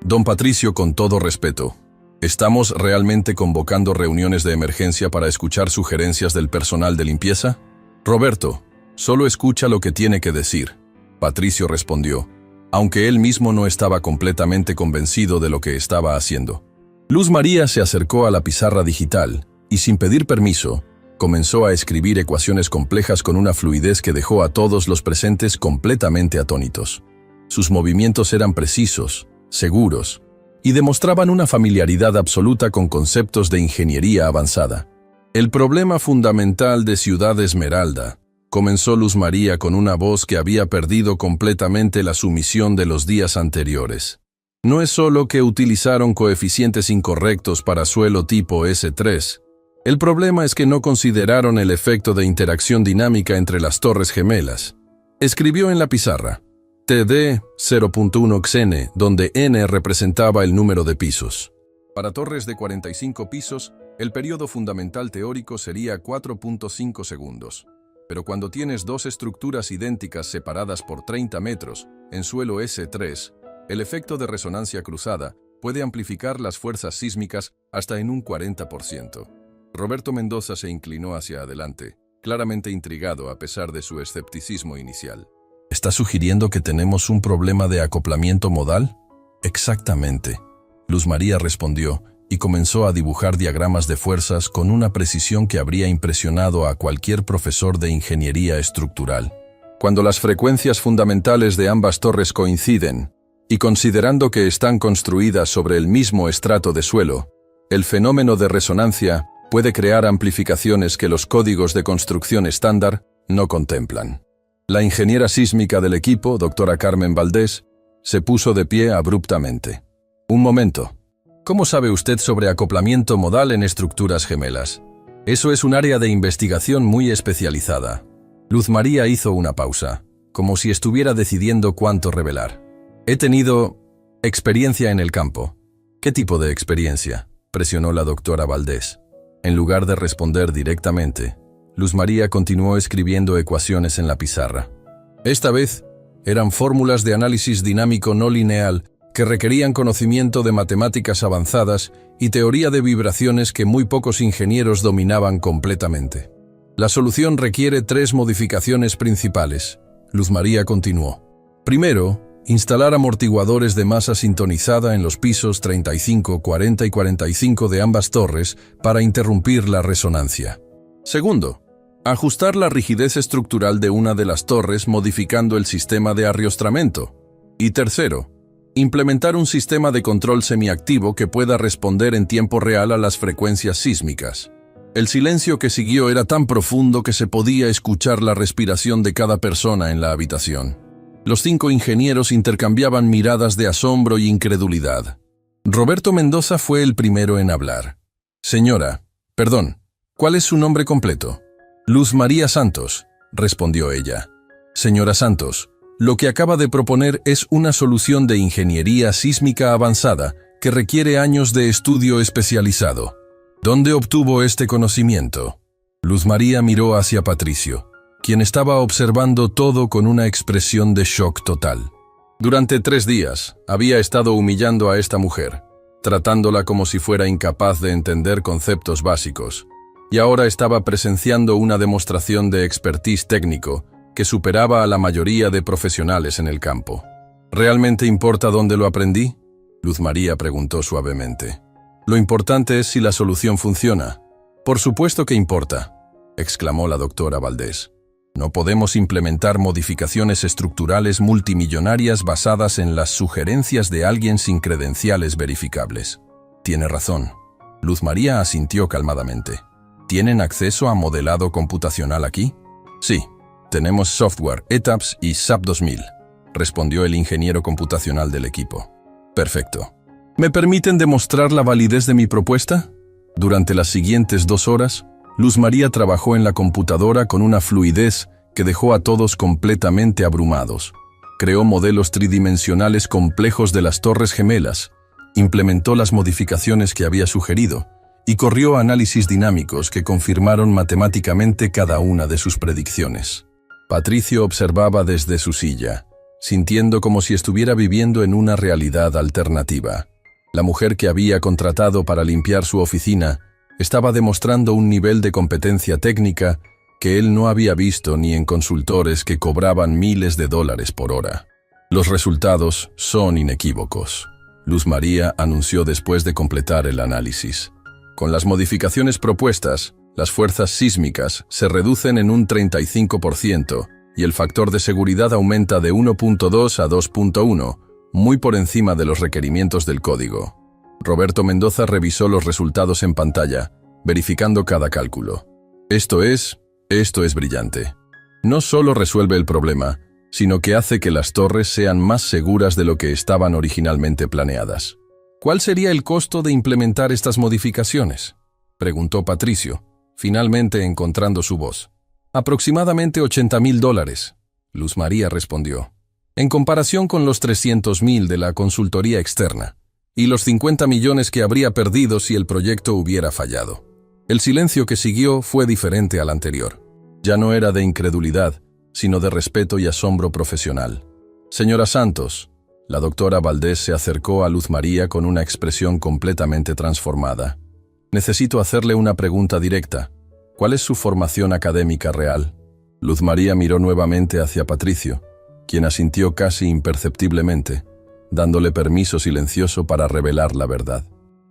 Don Patricio, con todo respeto, ¿estamos realmente convocando reuniones de emergencia para escuchar sugerencias del personal de limpieza? Roberto, solo escucha lo que tiene que decir, Patricio respondió, aunque él mismo no estaba completamente convencido de lo que estaba haciendo. Luz María se acercó a la pizarra digital y, sin pedir permiso, comenzó a escribir ecuaciones complejas con una fluidez que dejó a todos los presentes completamente atónitos. Sus movimientos eran precisos, seguros, y demostraban una familiaridad absoluta con conceptos de ingeniería avanzada. El problema fundamental de Ciudad Esmeralda, comenzó Luz María con una voz que había perdido completamente la sumisión de los días anteriores. No es solo que utilizaron coeficientes incorrectos para suelo tipo S3. El problema es que no consideraron el efecto de interacción dinámica entre las torres gemelas. Escribió en la pizarra: TD 0.1 xn, donde n representaba el número de pisos. Para torres de 45 pisos, el periodo fundamental teórico sería 4.5 segundos. Pero cuando tienes 2 estructuras idénticas separadas por 30 metros, en suelo S3, El efecto de resonancia cruzada puede amplificar las fuerzas sísmicas hasta en un 40%. Roberto Mendoza se inclinó hacia adelante, claramente intrigado a pesar de su escepticismo inicial. ¿Está sugiriendo que tenemos un problema de acoplamiento modal? Exactamente. Luz María respondió y comenzó a dibujar diagramas de fuerzas con una precisión que habría impresionado a cualquier profesor de ingeniería estructural. Cuando las frecuencias fundamentales de ambas torres coinciden, y considerando que están construidas sobre el mismo estrato de suelo, el fenómeno de resonancia puede crear amplificaciones que los códigos de construcción estándar no contemplan. La ingeniera sísmica del equipo, doctora Carmen Valdés, se puso de pie abruptamente. Un momento. ¿Cómo sabe usted sobre acoplamiento modal en estructuras gemelas? Eso es un área de investigación muy especializada. Luz María hizo una pausa, como si estuviera decidiendo cuánto revelar. He tenido experiencia en el campo. ¿Qué tipo de experiencia?, presionó la doctora Valdés. En lugar de responder directamente, Luz María continuó escribiendo ecuaciones en la pizarra. Esta vez, eran fórmulas de análisis dinámico no lineal que requerían conocimiento de matemáticas avanzadas y teoría de vibraciones que muy pocos ingenieros dominaban completamente. La solución requiere 3 modificaciones principales. Luz María continuó. Primero, instalar amortiguadores de masa sintonizada en los pisos 35, 40 y 45 de ambas torres para interrumpir la resonancia. Segundo, ajustar la rigidez estructural de una de las torres modificando el sistema de arriostramiento. Y tercero, implementar un sistema de control semiactivo que pueda responder en tiempo real a las frecuencias sísmicas. El silencio que siguió era tan profundo que se podía escuchar la respiración de cada persona en la habitación. Los 5 ingenieros intercambiaban miradas de asombro y incredulidad. Roberto Mendoza fue el primero en hablar. Señora, perdón, ¿cuál es su nombre completo? Luz María Santos, respondió ella. Señora Santos, lo que acaba de proponer es una solución de ingeniería sísmica avanzada que requiere años de estudio especializado. ¿Dónde obtuvo este conocimiento? Luz María miró hacia Patricio, quien estaba observando todo con una expresión de shock total. Durante 3 días, había estado humillando a esta mujer, tratándola como si fuera incapaz de entender conceptos básicos, y ahora estaba presenciando una demostración de expertise técnico que superaba a la mayoría de profesionales en el campo. ¿Realmente importa dónde lo aprendí?, Luz María preguntó suavemente. Lo importante es si la solución funciona. Por supuesto que importa, exclamó la doctora Valdés. No podemos implementar modificaciones estructurales multimillonarias basadas en las sugerencias de alguien sin credenciales verificables. Tiene razón. Luz María asintió calmadamente. ¿Tienen acceso a modelado computacional aquí? Sí, tenemos software ETABS y SAP 2000, respondió el ingeniero computacional del equipo. Perfecto. ¿Me permiten demostrar la validez de mi propuesta? Durante las siguientes 2 horas, Luz María trabajó en la computadora con una fluidez que dejó a todos completamente abrumados. Creó modelos tridimensionales complejos de las torres gemelas, implementó las modificaciones que había sugerido y corrió análisis dinámicos que confirmaron matemáticamente cada una de sus predicciones. Patricio observaba desde su silla, sintiendo como si estuviera viviendo en una realidad alternativa. La mujer que había contratado para limpiar su oficina estaba demostrando un nivel de competencia técnica que él no había visto ni en consultores que cobraban miles de dólares por hora. Los resultados son inequívocos, Luz María anunció después de completar el análisis. Con las modificaciones propuestas, las fuerzas sísmicas se reducen en un 35% y el factor de seguridad aumenta de 1.2 a 2.1, muy por encima de los requerimientos del código. Roberto Mendoza revisó los resultados en pantalla, verificando cada cálculo. Esto es brillante. No solo resuelve el problema, sino que hace que las torres sean más seguras de lo que estaban originalmente planeadas. ¿Cuál sería el costo de implementar estas modificaciones?, preguntó Patricio, finalmente encontrando su voz. Aproximadamente $80,000, Luz María respondió. En comparación con los 300,000 de la consultoría externa, y los 50 millones que habría perdido si el proyecto hubiera fallado. El silencio que siguió fue diferente al anterior. Ya no era de incredulidad, sino de respeto y asombro profesional. Señora Santos, La doctora Valdés se acercó a Luz María con una expresión completamente transformada. Necesito hacerle una pregunta directa. ¿Cuál es su formación académica real? Luz María miró nuevamente hacia Patricio, quien asintió casi imperceptiblemente, dándole permiso silencioso para revelar la verdad.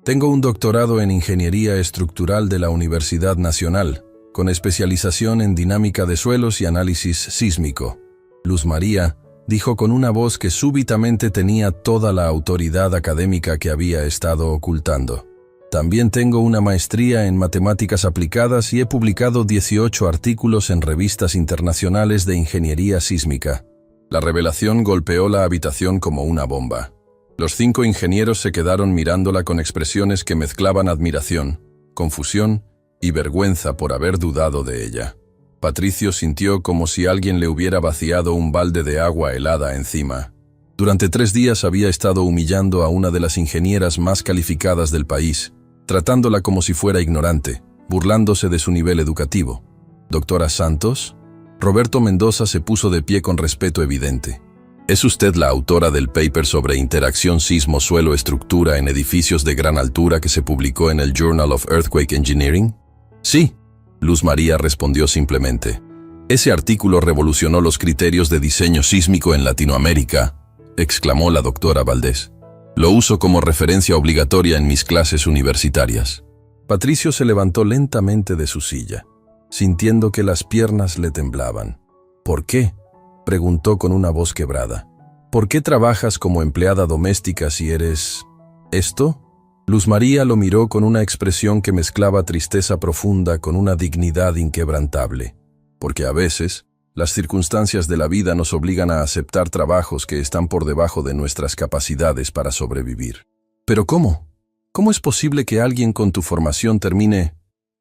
Tengo un doctorado en Ingeniería Estructural de la Universidad Nacional, con especialización en dinámica de suelos y análisis sísmico. Luz María dijo con una voz que súbitamente tenía toda la autoridad académica que había estado ocultando. También tengo una maestría en matemáticas aplicadas y he publicado 18 artículos en revistas internacionales de ingeniería sísmica. La revelación golpeó la habitación como una bomba. Los 5 ingenieros se quedaron mirándola con expresiones que mezclaban admiración, confusión y vergüenza por haber dudado de ella. Patricio sintió como si alguien le hubiera vaciado un balde de agua helada encima. Durante 3 días había estado humillando a una de las ingenieras más calificadas del país, tratándola como si fuera ignorante, burlándose de su nivel educativo. ¿Doctora Santos? Roberto Mendoza se puso de pie con respeto evidente. ¿Es usted la autora del paper sobre interacción sismo-suelo-estructura en edificios de gran altura que se publicó en el Journal of Earthquake Engineering? Sí, Luz María respondió simplemente. Ese artículo revolucionó los criterios de diseño sísmico en Latinoamérica, exclamó la doctora Valdés. Lo uso como referencia obligatoria en mis clases universitarias. Patricio se levantó lentamente de su silla, sintiendo que las piernas le temblaban. ¿Por qué?, preguntó con una voz quebrada. ¿Por qué trabajas como empleada doméstica si eres... ¿esto? Luz María lo miró con una expresión que mezclaba tristeza profunda con una dignidad inquebrantable. Porque a veces, las circunstancias de la vida nos obligan a aceptar trabajos que están por debajo de nuestras capacidades para sobrevivir. ¿Pero cómo? ¿Cómo es posible que alguien con tu formación termine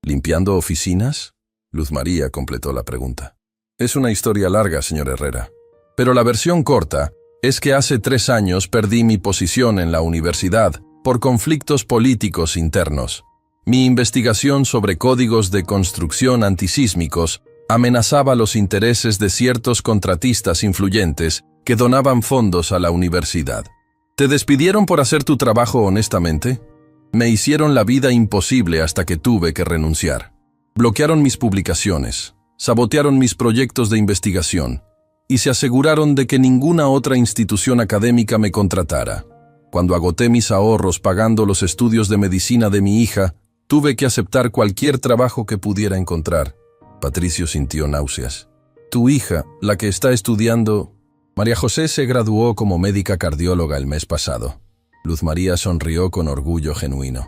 limpiando oficinas? Luz María completó la pregunta. Es una historia larga, señor Herrera. Pero la versión corta es que hace 3 años perdí mi posición en la universidad por conflictos políticos internos. Mi investigación sobre códigos de construcción antisísmicos amenazaba los intereses de ciertos contratistas influyentes que donaban fondos a la universidad. ¿Te despidieron por hacer tu trabajo honestamente? Me hicieron la vida imposible hasta que tuve que renunciar. Bloquearon mis publicaciones, sabotearon mis proyectos de investigación y se aseguraron de que ninguna otra institución académica me contratara. Cuando agoté mis ahorros pagando los estudios de medicina de mi hija, tuve que aceptar cualquier trabajo que pudiera encontrar. Patricio sintió náuseas. Tu hija, la que está estudiando... María José se graduó como médica cardióloga el mes pasado. Luz María sonrió con orgullo genuino.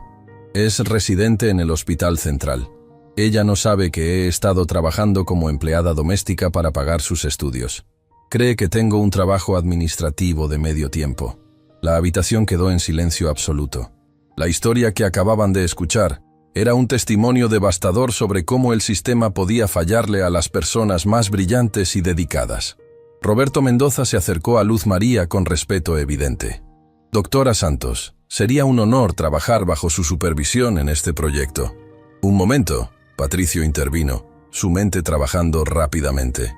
Es residente en el Hospital Central. Ella no sabe que he estado trabajando como empleada doméstica para pagar sus estudios. Cree que tengo un trabajo administrativo de medio tiempo. La habitación quedó en silencio absoluto. La historia que acababan de escuchar era un testimonio devastador sobre cómo el sistema podía fallarle a las personas más brillantes y dedicadas. Roberto Mendoza se acercó a Luz María con respeto evidente. Doctora Santos, sería un honor trabajar bajo su supervisión en este proyecto. Un momento, Patricio intervino, su mente trabajando rápidamente.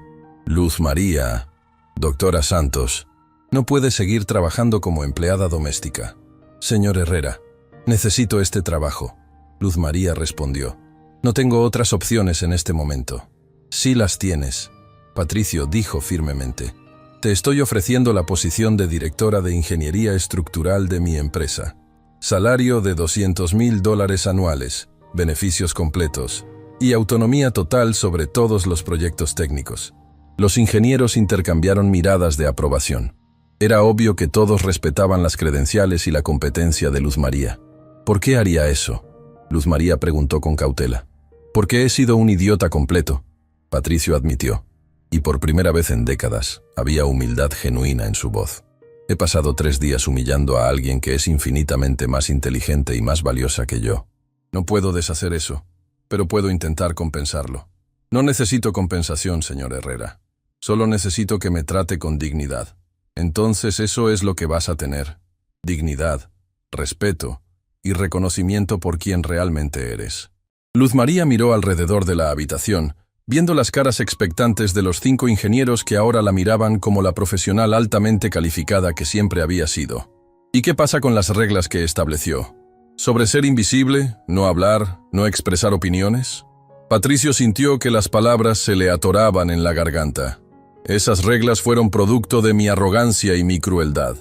Luz María, doctora Santos, no puede seguir trabajando como empleada doméstica. Señor Herrera, necesito este trabajo. Luz María respondió. No tengo otras opciones en este momento. Sí las tienes. Patricio dijo firmemente. Te estoy ofreciendo la posición de directora de ingeniería estructural de mi empresa. Salario de $200,000 anuales, beneficios completos y autonomía total sobre todos los proyectos técnicos. Los ingenieros intercambiaron miradas de aprobación. Era obvio que todos respetaban las credenciales y la competencia de Luz María. ¿Por qué haría eso? Luz María preguntó con cautela. Porque he sido un idiota completo, Patricio admitió. Y por primera vez en décadas, había humildad genuina en su voz. He pasado 3 días humillando a alguien que es infinitamente más inteligente y más valiosa que yo. No puedo deshacer eso, pero puedo intentar compensarlo. No necesito compensación, señor Herrera. Solo necesito que me trate con dignidad. Entonces eso es lo que vas a tener. Dignidad, respeto y reconocimiento por quien realmente eres. Luz María miró alrededor de la habitación, viendo las caras expectantes de los 5 ingenieros que ahora la miraban como la profesional altamente calificada que siempre había sido. ¿Y qué pasa con las reglas que estableció? ¿Sobre ser invisible, no hablar, no expresar opiniones? Patricio sintió que las palabras se le atoraban en la garganta. Esas reglas fueron producto de mi arrogancia y mi crueldad.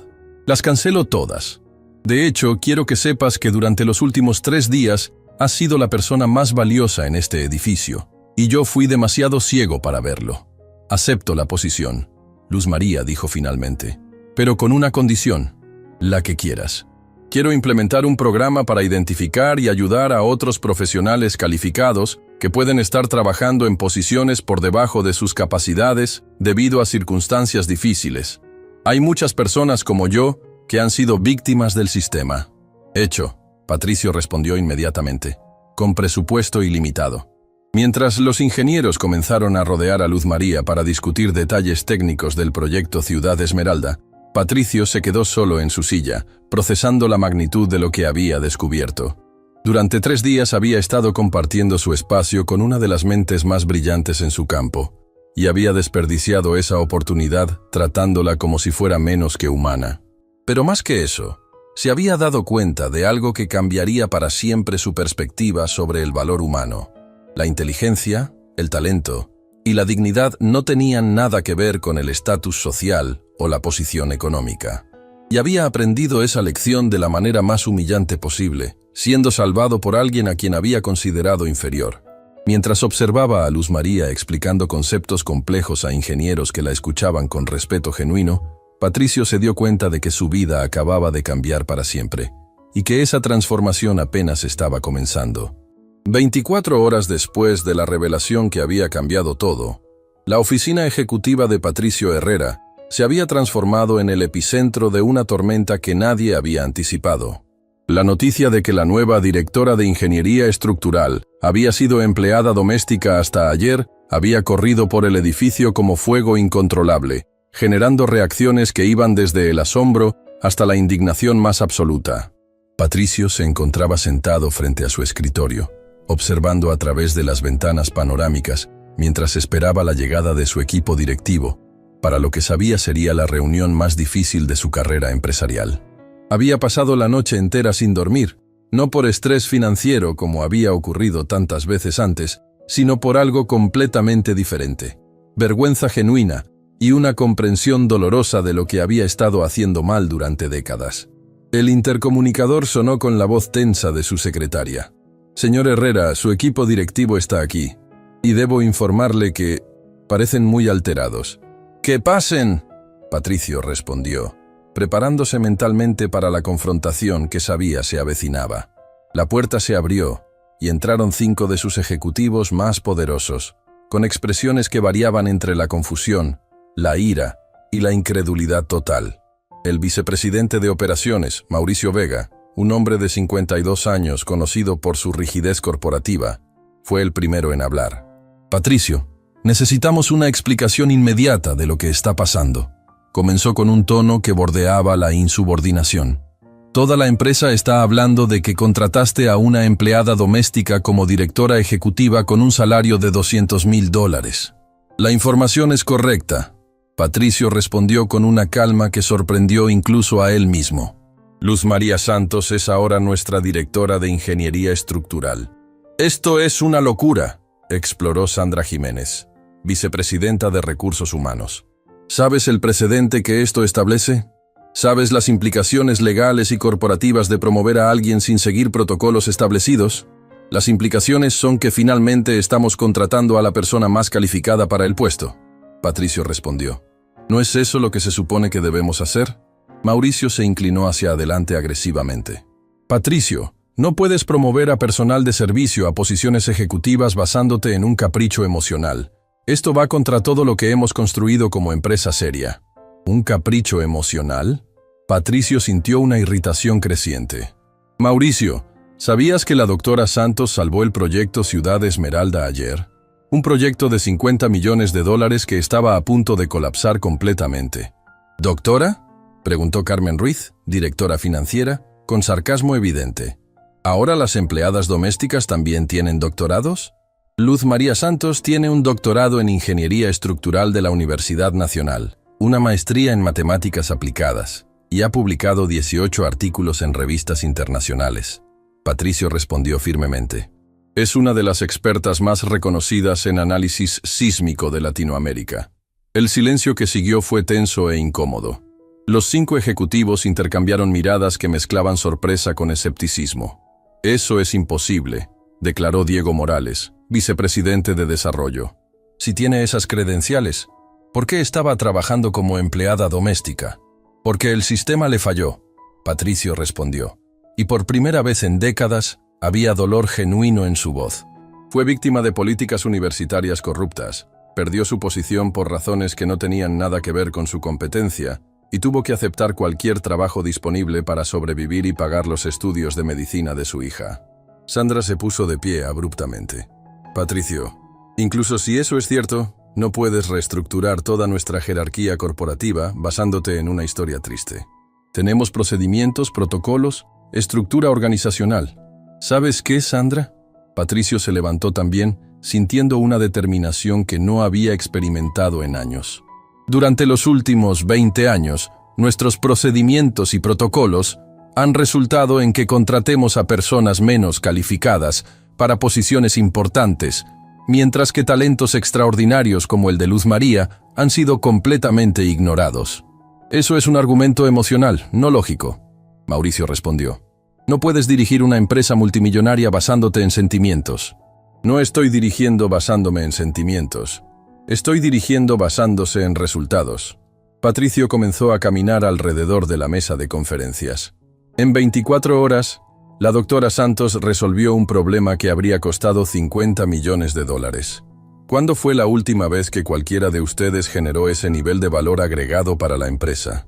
Las cancelo todas. De hecho, quiero que sepas que durante los últimos 3 días has sido la persona más valiosa en este edificio, y yo fui demasiado ciego para verlo. Acepto la posición, Luz María dijo finalmente, pero con una condición, la que quieras. Quiero implementar un programa para identificar y ayudar a otros profesionales calificados que pueden estar trabajando en posiciones por debajo de sus capacidades debido a circunstancias difíciles. Hay muchas personas como yo que han sido víctimas del sistema. Hecho, Patricio respondió inmediatamente, con presupuesto ilimitado. Mientras los ingenieros comenzaron a rodear a Luz María para discutir detalles técnicos del proyecto Ciudad Esmeralda, Patricio se quedó solo en su silla, procesando la magnitud de lo que había descubierto. Durante 3 días había estado compartiendo su espacio con una de las mentes más brillantes en su campo, y había desperdiciado esa oportunidad tratándola como si fuera menos que humana. Pero más que eso, se había dado cuenta de algo que cambiaría para siempre su perspectiva sobre el valor humano. La inteligencia, el talento y la dignidad no tenían nada que ver con el estatus social o la posición económica. Y había aprendido esa lección de la manera más humillante posible, siendo salvado por alguien a quien había considerado inferior. Mientras observaba a Luz María explicando conceptos complejos a ingenieros que la escuchaban con respeto genuino, Patricio se dio cuenta de que su vida acababa de cambiar para siempre, y que esa transformación apenas estaba comenzando. 24 horas después de la revelación que había cambiado todo, la oficina ejecutiva de Patricio Herrera se había transformado en el epicentro de una tormenta que nadie había anticipado. La noticia de que la nueva directora de Ingeniería Estructural había sido empleada doméstica hasta ayer había corrido por el edificio como fuego incontrolable, generando reacciones que iban desde el asombro hasta la indignación más absoluta. Patricio se encontraba sentado frente a su escritorio, observando a través de las ventanas panorámicas mientras esperaba la llegada de su equipo directivo, para lo que sabía sería la reunión más difícil de su carrera empresarial. Había pasado la noche entera sin dormir, no por estrés financiero como había ocurrido tantas veces antes, sino por algo completamente diferente. Vergüenza genuina y una comprensión dolorosa de lo que había estado haciendo mal durante décadas. El intercomunicador sonó con la voz tensa de su secretaria. «Señor Herrera, su equipo directivo está aquí, y debo informarle que parecen muy alterados». «¡Que pasen!», Patricio respondió, preparándose mentalmente para la confrontación que sabía se avecinaba. La puerta se abrió, y entraron 5 de sus ejecutivos más poderosos, con expresiones que variaban entre la confusión, la ira y la incredulidad total. El vicepresidente de operaciones, Mauricio Vega, un hombre de 52 años conocido por su rigidez corporativa, fue el primero en hablar. «Patricio, necesitamos una explicación inmediata de lo que está pasando», comenzó con un tono que bordeaba la insubordinación. «Toda la empresa está hablando de que contrataste a una empleada doméstica como directora ejecutiva con un salario de $200,000. La información es correcta», Patricio respondió con una calma que sorprendió incluso a él mismo. «Luz María Santos es ahora nuestra directora de Ingeniería Estructural». «Esto es una locura», exploró Sandra Jiménez, vicepresidenta de Recursos Humanos. «¿Sabes el precedente que esto establece? ¿Sabes las implicaciones legales y corporativas de promover a alguien sin seguir protocolos establecidos? Las implicaciones son que finalmente estamos contratando a la persona más calificada para el puesto». Patricio respondió. «¿No es eso lo que se supone que debemos hacer?». Mauricio se inclinó hacia adelante agresivamente. «Patricio, no puedes promover a personal de servicio a posiciones ejecutivas basándote en un capricho emocional. Esto va contra todo lo que hemos construido como empresa seria». ¿Un capricho emocional? Patricio sintió una irritación creciente. «Mauricio, ¿sabías que la doctora Santos salvó el proyecto Ciudad Esmeralda ayer? Un proyecto de $50 millones que estaba a punto de colapsar completamente». «¿Doctora?», preguntó Carmen Ruiz, directora financiera, con sarcasmo evidente. «¿Ahora las empleadas domésticas también tienen doctorados?». Luz María Santos tiene un doctorado en Ingeniería Estructural de la Universidad Nacional, una maestría en Matemáticas Aplicadas, y ha publicado 18 artículos en revistas internacionales. Patricio respondió firmemente. Es una de las expertas más reconocidas en análisis sísmico de Latinoamérica. El silencio que siguió fue tenso e incómodo. Los 5 ejecutivos intercambiaron miradas que mezclaban sorpresa con escepticismo. Eso es imposible, declaró Diego Morales, vicepresidente de Desarrollo. Si tiene esas credenciales, ¿por qué estaba trabajando como empleada doméstica? Porque el sistema le falló, Patricio respondió. Y por primera vez en décadas, había dolor genuino en su voz. Fue víctima de políticas universitarias corruptas, perdió su posición por razones que no tenían nada que ver con su competencia, y tuvo que aceptar cualquier trabajo disponible para sobrevivir y pagar los estudios de medicina de su hija. Sandra se puso de pie abruptamente. Patricio, incluso si eso es cierto, no puedes reestructurar toda nuestra jerarquía corporativa basándote en una historia triste. Tenemos procedimientos, protocolos, estructura organizacional. ¿Sabes qué, Sandra? Patricio se levantó también, sintiendo una determinación que no había experimentado en años. Durante los últimos 20 años, nuestros procedimientos y protocolos han resultado en que contratemos a personas menos calificadas para posiciones importantes, mientras que talentos extraordinarios como el de Luz María han sido completamente ignorados. Eso es un argumento emocional, no lógico, Mauricio respondió. No puedes dirigir una empresa multimillonaria basándote en sentimientos. No estoy dirigiendo basándome en sentimientos. Estoy dirigiendo basándose en resultados. Patricio comenzó a caminar alrededor de la mesa de conferencias. En 24 horas, la doctora Santos resolvió un problema que habría costado $50 millones. ¿Cuándo fue la última vez que cualquiera de ustedes generó ese nivel de valor agregado para la empresa?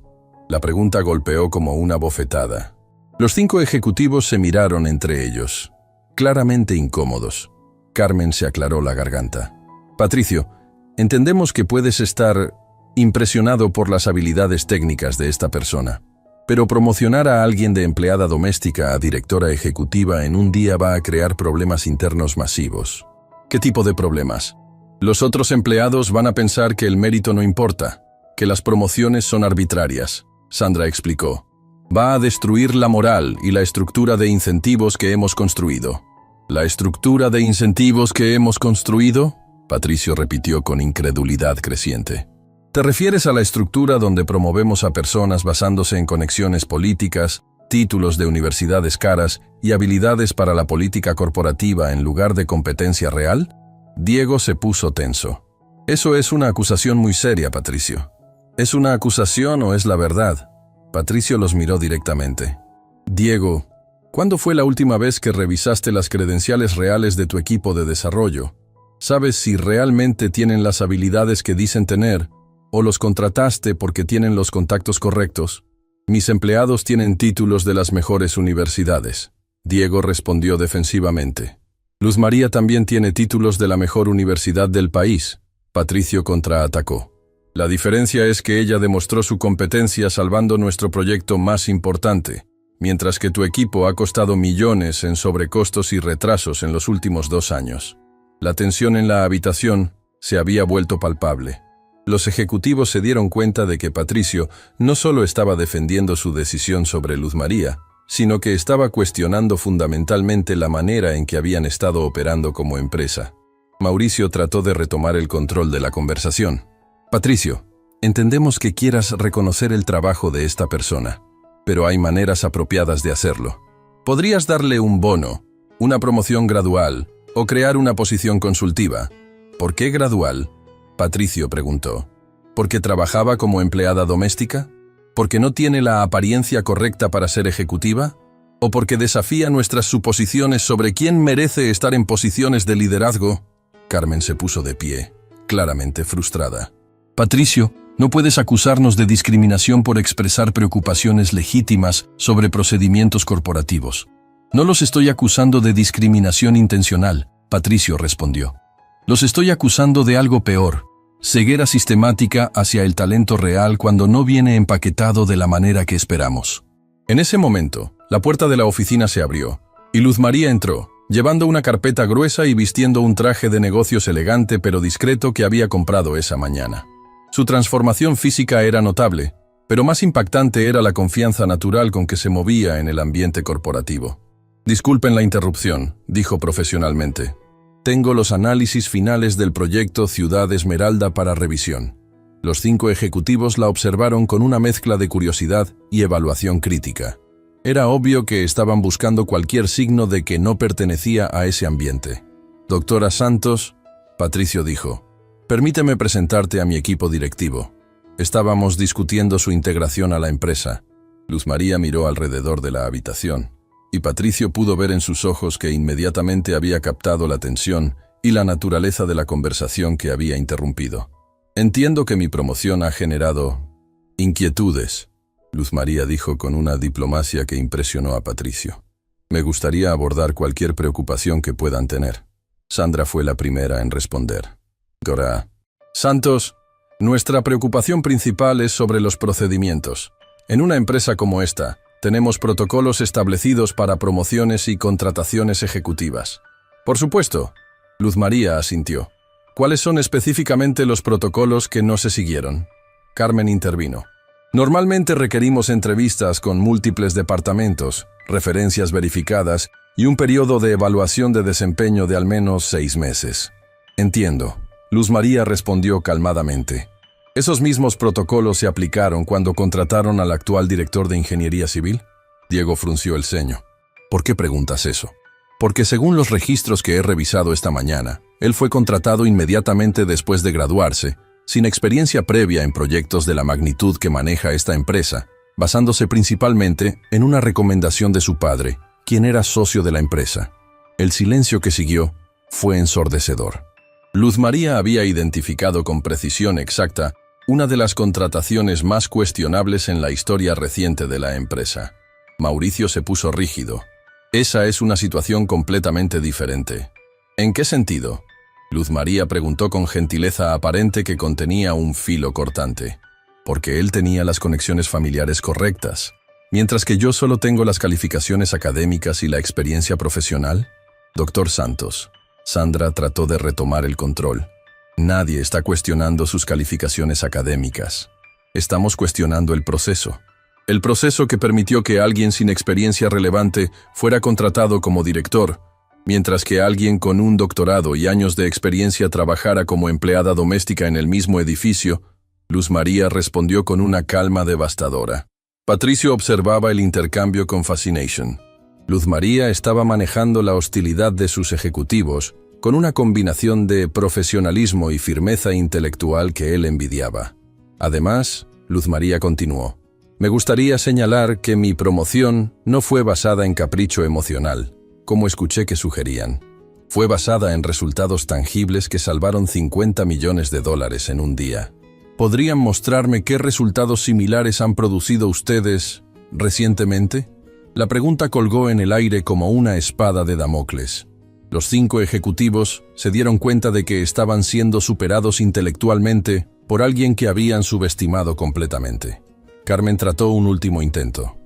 La pregunta golpeó como una bofetada. Los 5 ejecutivos se miraron entre ellos, claramente incómodos. Carmen se aclaró la garganta. Patricio, entendemos que puedes estar impresionado por las habilidades técnicas de esta persona. Pero promocionar a alguien de empleada doméstica a directora ejecutiva en un día va a crear problemas internos masivos. ¿Qué tipo de problemas? Los otros empleados van a pensar que el mérito no importa, que las promociones son arbitrarias, Sandra explicó. Va a destruir la moral y la estructura de incentivos que hemos construido. ¿La estructura de incentivos que hemos construido? Patricio repitió con incredulidad creciente. ¿Te refieres a la estructura donde promovemos a personas basándose en conexiones políticas, títulos de universidades caras y habilidades para la política corporativa en lugar de competencia real? Diego se puso tenso. Eso es una acusación muy seria, Patricio. ¿Es una acusación o es la verdad? Patricio los miró directamente. Diego, ¿cuándo fue la última vez que revisaste las credenciales reales de tu equipo de desarrollo? ¿Sabes si realmente tienen las habilidades que dicen tener? ¿O los contrataste porque tienen los contactos correctos? Mis empleados tienen títulos de las mejores universidades. Diego respondió defensivamente. Luz María también tiene títulos de la mejor universidad del país. Patricio contraatacó. La diferencia es que ella demostró su competencia salvando nuestro proyecto más importante, mientras que tu equipo ha costado millones en sobrecostos y retrasos en los últimos 2 años. La tensión en la habitación se había vuelto palpable. Los ejecutivos se dieron cuenta de que Patricio no solo estaba defendiendo su decisión sobre Luz María, sino que estaba cuestionando fundamentalmente la manera en que habían estado operando como empresa. Mauricio trató de retomar el control de la conversación. Patricio, entendemos que quieras reconocer el trabajo de esta persona, pero hay maneras apropiadas de hacerlo. Podrías darle un bono, una promoción gradual o crear una posición consultiva. ¿Por qué gradual? Patricio preguntó. ¿Porque trabajaba como empleada doméstica? ¿Porque no tiene la apariencia correcta para ser ejecutiva? ¿O porque desafía nuestras suposiciones sobre quién merece estar en posiciones de liderazgo? Carmen se puso de pie, claramente frustrada. Patricio, no puedes acusarnos de discriminación por expresar preocupaciones legítimas sobre procedimientos corporativos. No los estoy acusando de discriminación intencional, Patricio respondió. Los estoy acusando de algo peor. Ceguera sistemática hacia el talento real cuando no viene empaquetado de la manera que esperamos. En ese momento, la puerta de la oficina se abrió, y Luz María entró, llevando una carpeta gruesa y vistiendo un traje de negocios elegante pero discreto que había comprado esa mañana. Su transformación física era notable, pero más impactante era la confianza natural con que se movía en el ambiente corporativo. «Disculpen la interrupción», dijo profesionalmente. «Tengo los análisis finales del proyecto Ciudad Esmeralda para revisión». Los 5 ejecutivos la observaron con una mezcla de curiosidad y evaluación crítica. Era obvio que estaban buscando cualquier signo de que no pertenecía a ese ambiente. «Doctora Santos», Patricio dijo, «permíteme presentarte a mi equipo directivo. Estábamos discutiendo su integración a la empresa». Luz María miró alrededor de la habitación, y Patricio pudo ver en sus ojos que inmediatamente había captado la tensión y la naturaleza de la conversación que había interrumpido. «Entiendo que mi promoción ha generado inquietudes», Luz María dijo con una diplomacia que impresionó a Patricio. «Me gustaría abordar cualquier preocupación que puedan tener». Sandra fue la primera en responder. «Dora Santos, nuestra preocupación principal es sobre los procedimientos. En una empresa como esta, tenemos protocolos establecidos para promociones y contrataciones ejecutivas». «Por supuesto», Luz María asintió. «¿Cuáles son específicamente los protocolos que no se siguieron?». Carmen intervino. «Normalmente requerimos entrevistas con múltiples departamentos, referencias verificadas y un periodo de evaluación de desempeño de al menos 6 meses». «Entiendo», Luz María respondió calmadamente. «¿Esos mismos protocolos se aplicaron cuando contrataron al actual director de Ingeniería Civil?». Diego frunció el ceño. «¿Por qué preguntas eso?». «Porque según los registros que he revisado esta mañana, él fue contratado inmediatamente después de graduarse, sin experiencia previa en proyectos de la magnitud que maneja esta empresa, basándose principalmente en una recomendación de su padre, quien era socio de la empresa». El silencio que siguió fue ensordecedor. Luz María había identificado con precisión exacta una de las contrataciones más cuestionables en la historia reciente de la empresa. Mauricio se puso rígido. «Esa es una situación completamente diferente». «¿En qué sentido?». Luz María preguntó con gentileza aparente que contenía un filo cortante. «Porque él tenía las conexiones familiares correctas, mientras que yo solo tengo las calificaciones académicas y la experiencia profesional». «Doctor Santos». Sandra trató de retomar el control. «Nadie está cuestionando sus calificaciones académicas. Estamos cuestionando el proceso. El proceso que permitió que alguien sin experiencia relevante fuera contratado como director, mientras que alguien con un doctorado y años de experiencia trabajara como empleada doméstica en el mismo edificio». Luz María respondió con una calma devastadora. Patricio observaba el intercambio con fascination. Luz María estaba manejando la hostilidad de sus ejecutivos con una combinación de profesionalismo y firmeza intelectual que él envidiaba. Además, Luz María continuó. «Me gustaría señalar que mi promoción no fue basada en capricho emocional, como escuché que sugerían. Fue basada en resultados tangibles que salvaron $50 millones en un día». «¿Podrían mostrarme qué resultados similares han producido ustedes recientemente?». La pregunta colgó en el aire como una espada de Damocles. Los 5 ejecutivos se dieron cuenta de que estaban siendo superados intelectualmente por alguien que habían subestimado completamente. Carmen trató un último intento.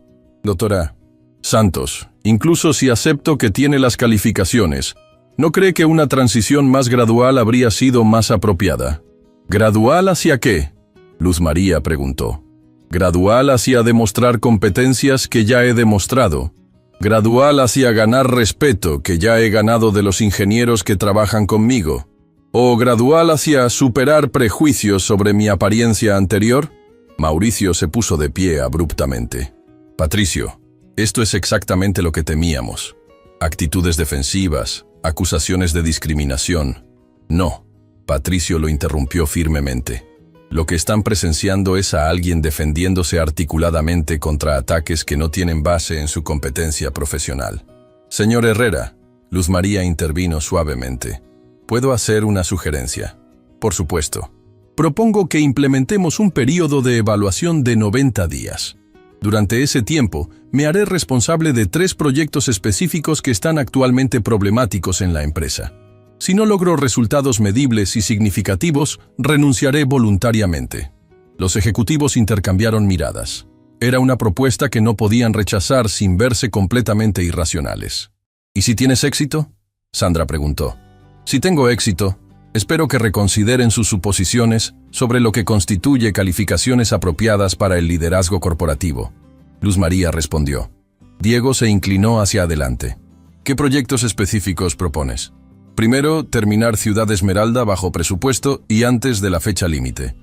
«Doctora Santos, incluso si acepto que tiene las calificaciones, ¿no cree que una transición más gradual habría sido más apropiada?». «¿Gradual hacia qué?», Luz María preguntó. «Gradual hacia demostrar competencias que ya he demostrado. Gradual hacia ganar respeto que ya he ganado de los ingenieros que trabajan conmigo. ¿O gradual hacia superar prejuicios sobre mi apariencia anterior?». Mauricio se puso de pie abruptamente. «Patricio, esto es exactamente lo que temíamos. Actitudes defensivas, acusaciones de discriminación». «No», Patricio lo interrumpió firmemente. «Lo que están presenciando es a alguien defendiéndose articuladamente contra ataques que no tienen base en su competencia profesional». «Señor Herrera», Luz María intervino suavemente. «¿Puedo hacer una sugerencia?». «Por supuesto. Propongo que implementemos un periodo de evaluación de 90 días. Durante ese tiempo, me haré responsable de 3 proyectos específicos que están actualmente problemáticos en la empresa. Si no logro resultados medibles y significativos, renunciaré voluntariamente». Los ejecutivos intercambiaron miradas. Era una propuesta que no podían rechazar sin verse completamente irracionales. ¿Y si tienes éxito? Sandra preguntó. Si tengo éxito, espero que reconsideren sus suposiciones sobre lo que constituye calificaciones apropiadas para el liderazgo corporativo. Luz María respondió. Diego se inclinó hacia adelante. ¿Qué proyectos específicos propones? Primero, terminar Ciudad Esmeralda bajo presupuesto y antes de la fecha límite.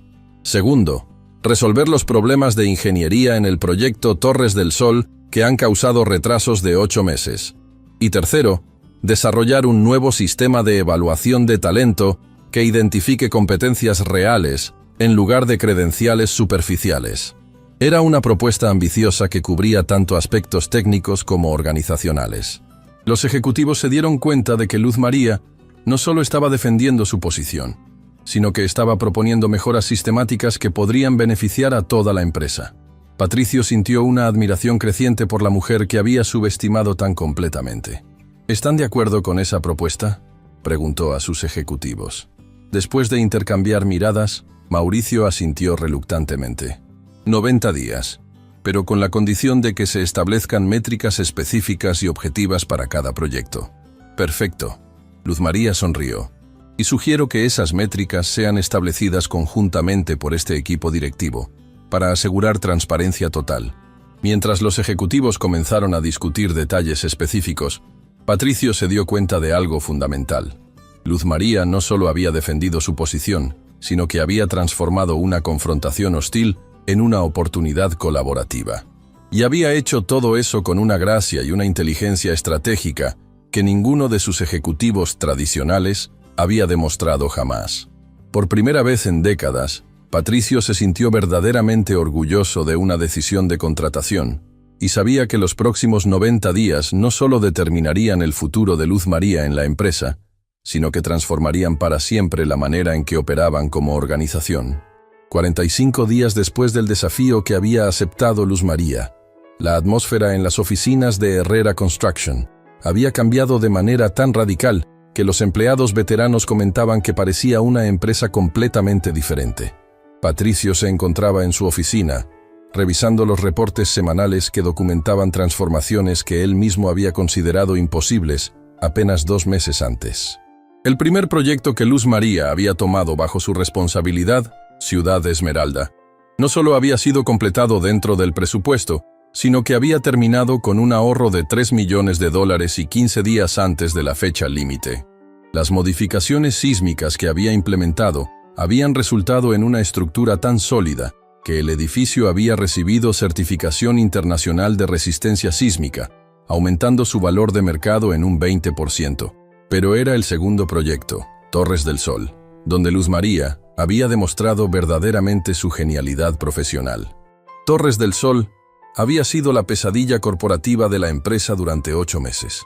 Segundo, resolver los problemas de ingeniería en el proyecto Torres del Sol que han causado retrasos de 8 meses. Y tercero, desarrollar un nuevo sistema de evaluación de talento que identifique competencias reales en lugar de credenciales superficiales. Era una propuesta ambiciosa que cubría tanto aspectos técnicos como organizacionales. Los ejecutivos se dieron cuenta de que Luz María no solo estaba defendiendo su posición, sino que estaba proponiendo mejoras sistemáticas que podrían beneficiar a toda la empresa. Patricio sintió una admiración creciente por la mujer que había subestimado tan completamente. ¿Están de acuerdo con esa propuesta?, preguntó a sus ejecutivos. Después de intercambiar miradas, Mauricio asintió reluctantemente. 90 días, pero con la condición de que se establezcan métricas específicas y objetivas para cada proyecto. Perfecto. Luz María sonrió. Y sugiero que esas métricas sean establecidas conjuntamente por este equipo directivo, para asegurar transparencia total. Mientras los ejecutivos comenzaron a discutir detalles específicos, Patricio se dio cuenta de algo fundamental. Luz María no solo había defendido su posición, sino que había transformado una confrontación hostil en una oportunidad colaborativa. Y había hecho todo eso con una gracia y una inteligencia estratégica que ninguno de sus ejecutivos tradicionales había demostrado jamás. Por primera vez en décadas, Patricio se sintió verdaderamente orgulloso de una decisión de contratación y sabía que los próximos 90 días no solo determinarían el futuro de Luz María en la empresa, sino que transformarían para siempre la manera en que operaban como organización. 45 días después del desafío que había aceptado Luz María, la atmósfera en las oficinas de Herrera Construction había cambiado de manera tan radical que los empleados veteranos comentaban que parecía una empresa completamente diferente. Patricio se encontraba en su oficina, revisando los reportes semanales que documentaban transformaciones que él mismo había considerado imposibles apenas 2 meses antes. El primer proyecto que Luz María había tomado bajo su responsabilidad, Ciudad Esmeralda, no solo había sido completado dentro del presupuesto, sino que había terminado con un ahorro de $3 millones y 15 días antes de la fecha límite. Las modificaciones sísmicas que había implementado habían resultado en una estructura tan sólida que el edificio había recibido certificación internacional de resistencia sísmica, aumentando su valor de mercado en un 20%. Pero era el segundo proyecto, Torres del Sol, donde Luz María había demostrado verdaderamente su genialidad profesional. Torres del Sol había sido la pesadilla corporativa de la empresa durante 8 meses.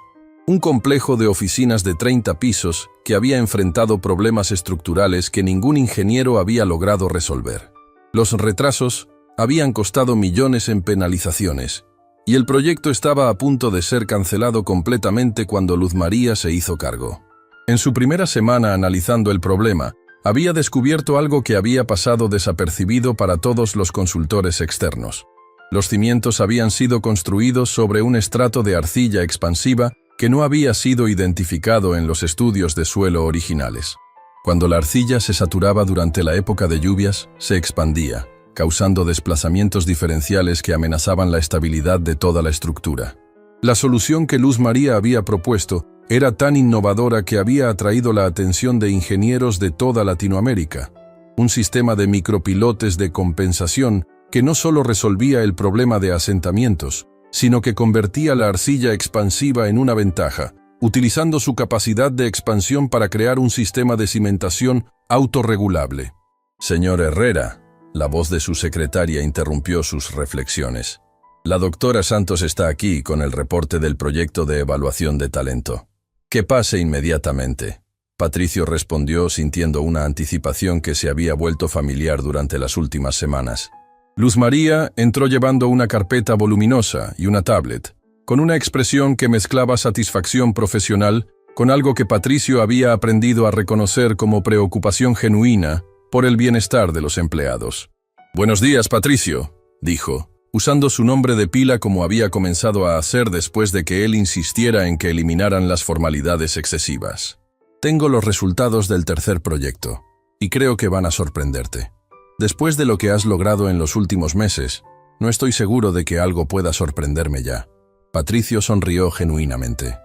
Un complejo de oficinas de 30 pisos que había enfrentado problemas estructurales que ningún ingeniero había logrado resolver. Los retrasos habían costado millones en penalizaciones, y el proyecto estaba a punto de ser cancelado completamente cuando Luz María se hizo cargo. En su primera semana analizando el problema, había descubierto algo que había pasado desapercibido para todos los consultores externos. Los cimientos habían sido construidos sobre un estrato de arcilla expansiva que no había sido identificado en los estudios de suelo originales. Cuando la arcilla se saturaba durante la época de lluvias, se expandía, causando desplazamientos diferenciales que amenazaban la estabilidad de toda la estructura. La solución que Luz María había propuesto era tan innovadora que había atraído la atención de ingenieros de toda Latinoamérica. Un sistema de micropilotes de compensación que no solo resolvía el problema de asentamientos, sino que convertía la arcilla expansiva en una ventaja, utilizando su capacidad de expansión para crear un sistema de cimentación autorregulable. Señor Herrera, la voz de su secretaria interrumpió sus reflexiones. La doctora Santos está aquí con el reporte del proyecto de evaluación de talento. Que pase inmediatamente. Patricio respondió sintiendo una anticipación que se había vuelto familiar durante las últimas semanas. Luz María entró llevando una carpeta voluminosa y una tablet, con una expresión que mezclaba satisfacción profesional con algo que Patricio había aprendido a reconocer como preocupación genuina por el bienestar de los empleados. «Buenos días, Patricio», dijo, usando su nombre de pila como había comenzado a hacer después de que él insistiera en que eliminaran las formalidades excesivas. Tengo los resultados del tercer proyecto, y creo que van a sorprenderte. Después de lo que has logrado en los últimos meses, no estoy seguro de que algo pueda sorprenderme ya. Patricio sonrió genuinamente.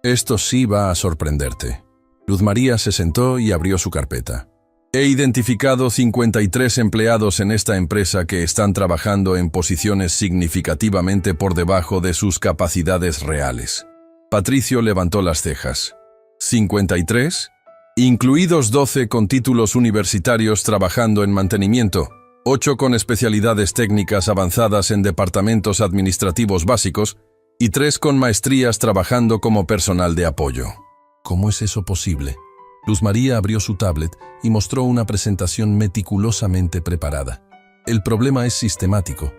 Esto sí va a sorprenderte. Luz María se sentó y abrió su carpeta. He identificado 53 empleados en esta empresa que están trabajando en posiciones significativamente por debajo de sus capacidades reales. Patricio levantó las cejas. ¿53? Incluidos 12 con títulos universitarios trabajando en mantenimiento, 8 con especialidades técnicas avanzadas en departamentos administrativos básicos y 3 con maestrías trabajando como personal de apoyo. ¿Cómo es eso posible? Luz María abrió su tablet y mostró una presentación meticulosamente preparada. El problema es sistemático.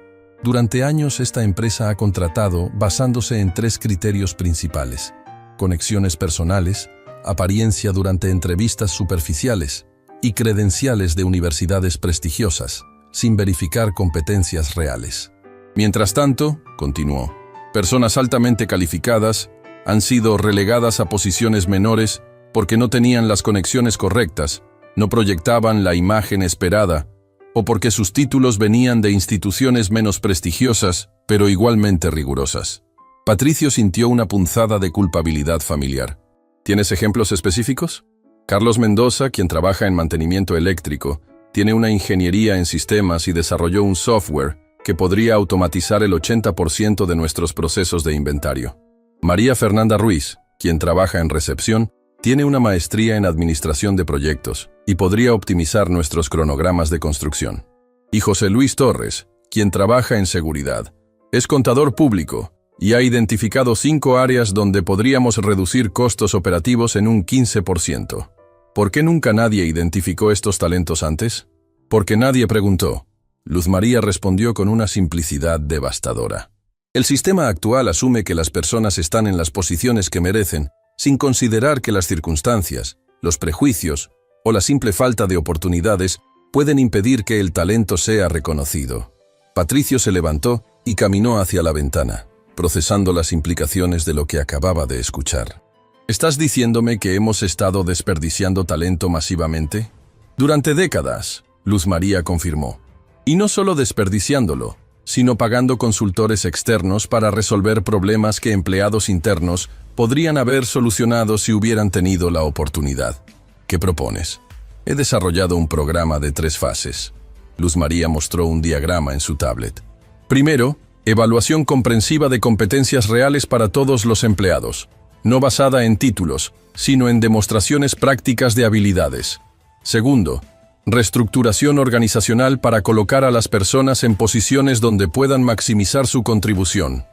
Durante años esta empresa ha contratado basándose en 3 criterios principales: conexiones personales, apariencia durante entrevistas superficiales y credenciales de universidades prestigiosas, sin verificar competencias reales. Mientras tanto, continuó, personas altamente calificadas han sido relegadas a posiciones menores porque no tenían las conexiones correctas, no proyectaban la imagen esperada, o porque sus títulos venían de instituciones menos prestigiosas, pero igualmente rigurosas. Patricio sintió una punzada de culpabilidad familiar. ¿Tienes ejemplos específicos? Carlos Mendoza, quien trabaja en mantenimiento eléctrico, tiene una ingeniería en sistemas y desarrolló un software que podría automatizar el 80% de nuestros procesos de inventario. María Fernanda Ruiz, quien trabaja en recepción, tiene una maestría en administración de proyectos y podría optimizar nuestros cronogramas de construcción. Y José Luis Torres, quien trabaja en seguridad, es contador público y ha identificado 5 áreas donde podríamos reducir costos operativos en un 15%. ¿Por qué nunca nadie identificó estos talentos antes? Porque nadie preguntó. Luz María respondió con una simplicidad devastadora. El sistema actual asume que las personas están en las posiciones que merecen, sin considerar que las circunstancias, los prejuicios o la simple falta de oportunidades pueden impedir que el talento sea reconocido. Patricio se levantó y caminó hacia la ventana, procesando las implicaciones de lo que acababa de escuchar. ¿Estás diciéndome que hemos estado desperdiciando talento masivamente? Durante décadas, Luz María confirmó. Y no solo desperdiciándolo, sino pagando consultores externos para resolver problemas que empleados internos podrían haber solucionado si hubieran tenido la oportunidad. ¿Qué propones? He desarrollado un programa de 3 fases. Luz María mostró un diagrama en su tablet. Primero, evaluación comprensiva de competencias reales para todos los empleados, no basada en títulos, sino en demostraciones prácticas de habilidades. Segundo, reestructuración organizacional para colocar a las personas en posiciones donde puedan maximizar su contribución.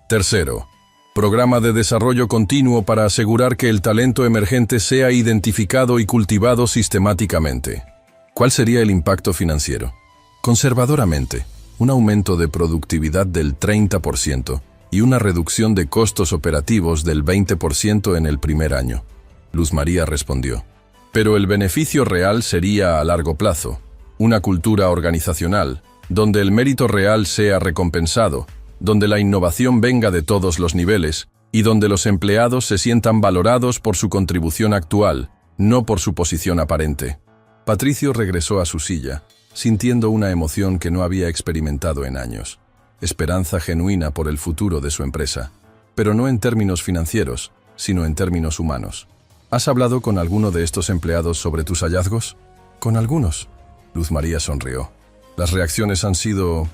Tercero, programa de desarrollo continuo para asegurar que el talento emergente sea identificado y cultivado sistemáticamente. ¿Cuál sería el impacto financiero? Conservadoramente, un aumento de productividad del 30% y una reducción de costos operativos del 20% en el primer año. Luz María respondió. Pero el beneficio real sería a largo plazo, una cultura organizacional, donde el mérito real sea recompensado, donde la innovación venga de todos los niveles y donde los empleados se sientan valorados por su contribución actual, no por su posición aparente. Patricio regresó a su silla, sintiendo una emoción que no había experimentado en años. Esperanza genuina por el futuro de su empresa, pero no en términos financieros, sino en términos humanos. ¿Has hablado con alguno de estos empleados sobre tus hallazgos? Con algunos. Luz María sonrió. Las reacciones han sido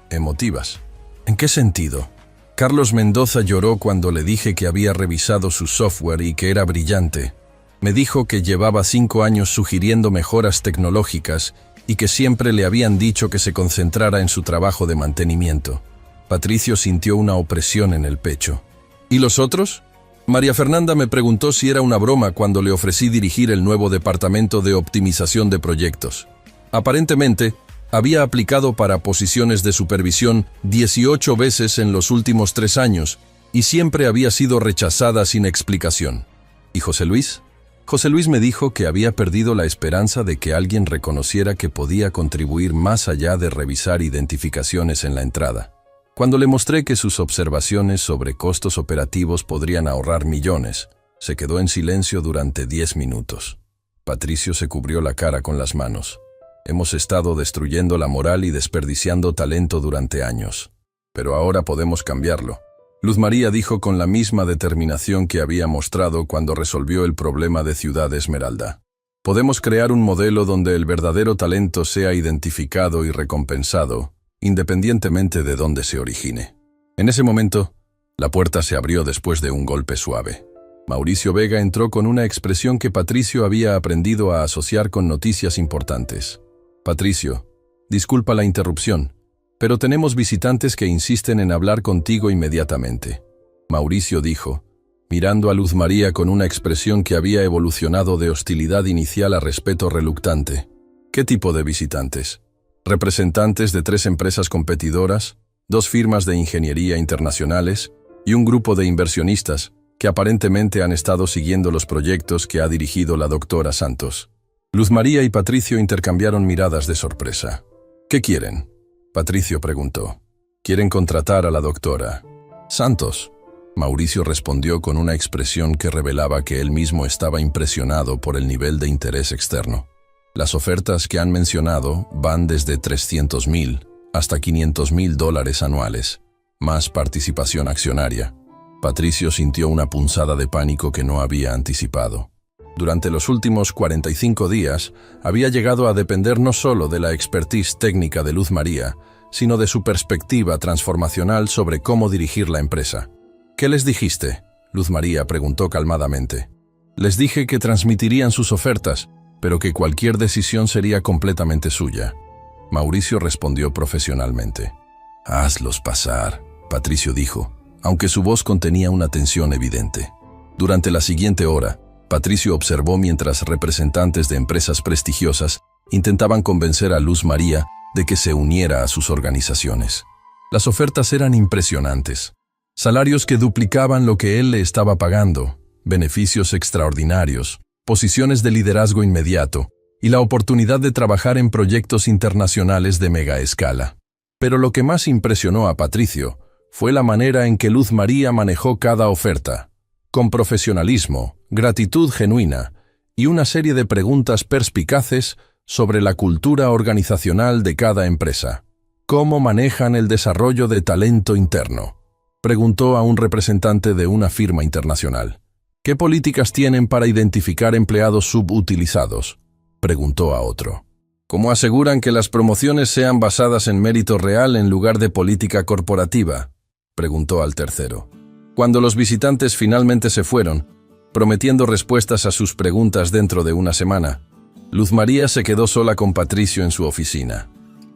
emotivas. ¿En qué sentido? Carlos Mendoza lloró cuando le dije que había revisado su software y que era brillante. Me dijo que llevaba 5 años sugiriendo mejoras tecnológicas y que siempre le habían dicho que se concentrara en su trabajo de mantenimiento. Patricio sintió una opresión en el pecho. ¿Y los otros? María Fernanda me preguntó si era una broma cuando le ofrecí dirigir el nuevo departamento de optimización de proyectos. Aparentemente, había aplicado para posiciones de supervisión 18 veces en los últimos 3 años y siempre había sido rechazada sin explicación. ¿Y José Luis? José Luis me dijo que había perdido la esperanza de que alguien reconociera que podía contribuir más allá de revisar identificaciones en la entrada. Cuando le mostré que sus observaciones sobre costos operativos podrían ahorrar millones, se quedó en silencio durante 10 minutos. Patricio se cubrió la cara con las manos. Hemos estado destruyendo la moral y desperdiciando talento durante años. Pero ahora podemos cambiarlo. Luz María dijo con la misma determinación que había mostrado cuando resolvió el problema de Ciudad Esmeralda. Podemos crear un modelo donde el verdadero talento sea identificado y recompensado, independientemente de dónde se origine. En ese momento, la puerta se abrió después de un golpe suave. Mauricio Vega entró con una expresión que Patricio había aprendido a asociar con noticias importantes. Patricio, disculpa la interrupción, pero tenemos visitantes que insisten en hablar contigo inmediatamente. Mauricio dijo, mirando a Luz María con una expresión que había evolucionado de hostilidad inicial a respeto reluctante. ¿Qué tipo de visitantes? Representantes de 3 empresas competidoras, 2 firmas de ingeniería internacionales y un grupo de inversionistas que aparentemente han estado siguiendo los proyectos que ha dirigido la doctora Santos. Luz María y Patricio intercambiaron miradas de sorpresa. ¿Qué quieren?, Patricio preguntó. Quieren contratar a la doctora Santos. Mauricio respondió con una expresión que revelaba que él mismo estaba impresionado por el nivel de interés externo. Las ofertas que han mencionado van desde $300,000 hasta $500,000 anuales, más participación accionaria. Patricio sintió una punzada de pánico que no había anticipado. Durante los últimos 45 días, había llegado a depender no solo de la expertise técnica de Luz María, sino de su perspectiva transformacional sobre cómo dirigir la empresa. ¿Qué les dijiste?, Luz María preguntó calmadamente. Les dije que transmitirían sus ofertas, pero que cualquier decisión sería completamente suya. Mauricio respondió profesionalmente. Hazlos pasar, Patricio dijo, aunque su voz contenía una tensión evidente. Durante la siguiente hora, Patricio observó mientras representantes de empresas prestigiosas intentaban convencer a Luz María de que se uniera a sus organizaciones. Las ofertas eran impresionantes. Salarios que duplicaban lo que él le estaba pagando, beneficios extraordinarios, posiciones de liderazgo inmediato y la oportunidad de trabajar en proyectos internacionales de mega escala. Pero lo que más impresionó a Patricio fue la manera en que Luz María manejó cada oferta, con profesionalismo, gratitud genuina y una serie de preguntas perspicaces sobre la cultura organizacional de cada empresa. ¿Cómo manejan el desarrollo de talento interno?, preguntó a un representante de una firma internacional. ¿Qué políticas tienen para identificar empleados subutilizados?, preguntó a otro. ¿Cómo aseguran que las promociones sean basadas en mérito real en lugar de política corporativa?, preguntó al tercero. Cuando los visitantes finalmente se fueron, prometiendo respuestas a sus preguntas dentro de una semana, Luz María se quedó sola con Patricio en su oficina.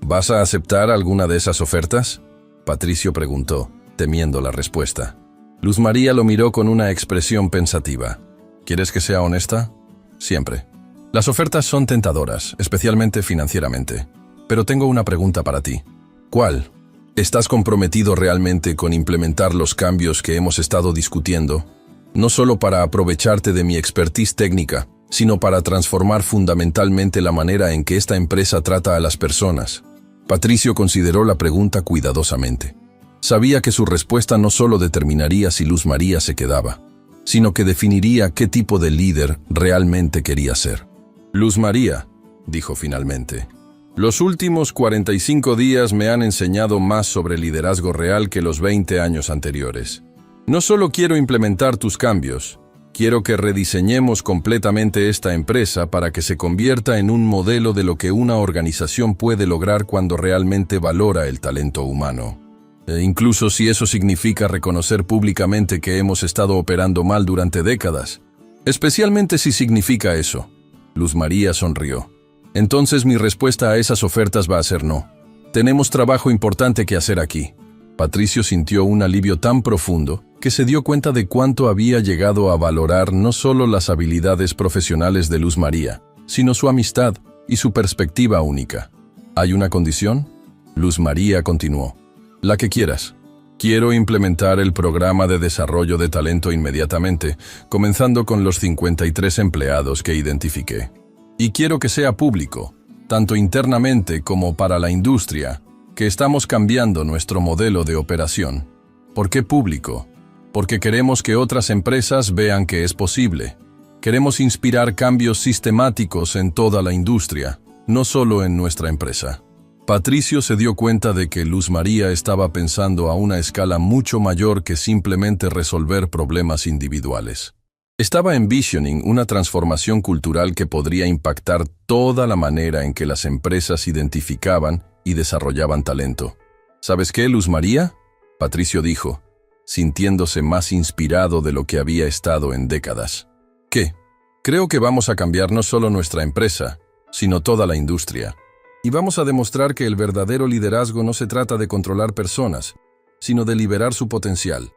¿Vas a aceptar alguna de esas ofertas?, Patricio preguntó, temiendo la respuesta. Luz María lo miró con una expresión pensativa. ¿Quieres que sea honesta? Siempre. Las ofertas son tentadoras, especialmente financieramente. Pero tengo una pregunta para ti. ¿Cuál? ¿Estás comprometido realmente con implementar los cambios que hemos estado discutiendo? No solo para aprovecharte de mi expertise técnica, sino para transformar fundamentalmente la manera en que esta empresa trata a las personas. Patricio consideró la pregunta cuidadosamente. Sabía que su respuesta no solo determinaría si Luz María se quedaba, sino que definiría qué tipo de líder realmente quería ser. Luz María, dijo finalmente, los últimos 45 días me han enseñado más sobre liderazgo real que los 20 años anteriores. No solo quiero implementar tus cambios, quiero que rediseñemos completamente esta empresa para que se convierta en un modelo de lo que una organización puede lograr cuando realmente valora el talento humano. Incluso si eso significa reconocer públicamente que hemos estado operando mal durante décadas. Especialmente si significa eso. Luz María sonrió. Entonces mi respuesta a esas ofertas va a ser no. Tenemos trabajo importante que hacer aquí. Patricio sintió un alivio tan profundo que se dio cuenta de cuánto había llegado a valorar no solo las habilidades profesionales de Luz María, sino su amistad y su perspectiva única. ¿Hay una condición?, Luz María continuó. La que quieras. Quiero implementar el programa de desarrollo de talento inmediatamente, comenzando con los 53 empleados que identifiqué. Y quiero que sea público, tanto internamente como para la industria, que estamos cambiando nuestro modelo de operación. ¿Por qué público? Porque queremos que otras empresas vean que es posible. Queremos inspirar cambios sistemáticos en toda la industria, no solo en nuestra empresa. Patricio se dio cuenta de que Luz María estaba pensando a una escala mucho mayor que simplemente resolver problemas individuales. Estaba envisioning una transformación cultural que podría impactar toda la manera en que las empresas identificaban y desarrollaban talento. ¿Sabes qué, Luz María?, Patricio dijo, sintiéndose más inspirado de lo que había estado en décadas. ¿Qué? Creo que vamos a cambiar no solo nuestra empresa, sino toda la industria. Y vamos a demostrar que el verdadero liderazgo no se trata de controlar personas, sino de liberar su potencial.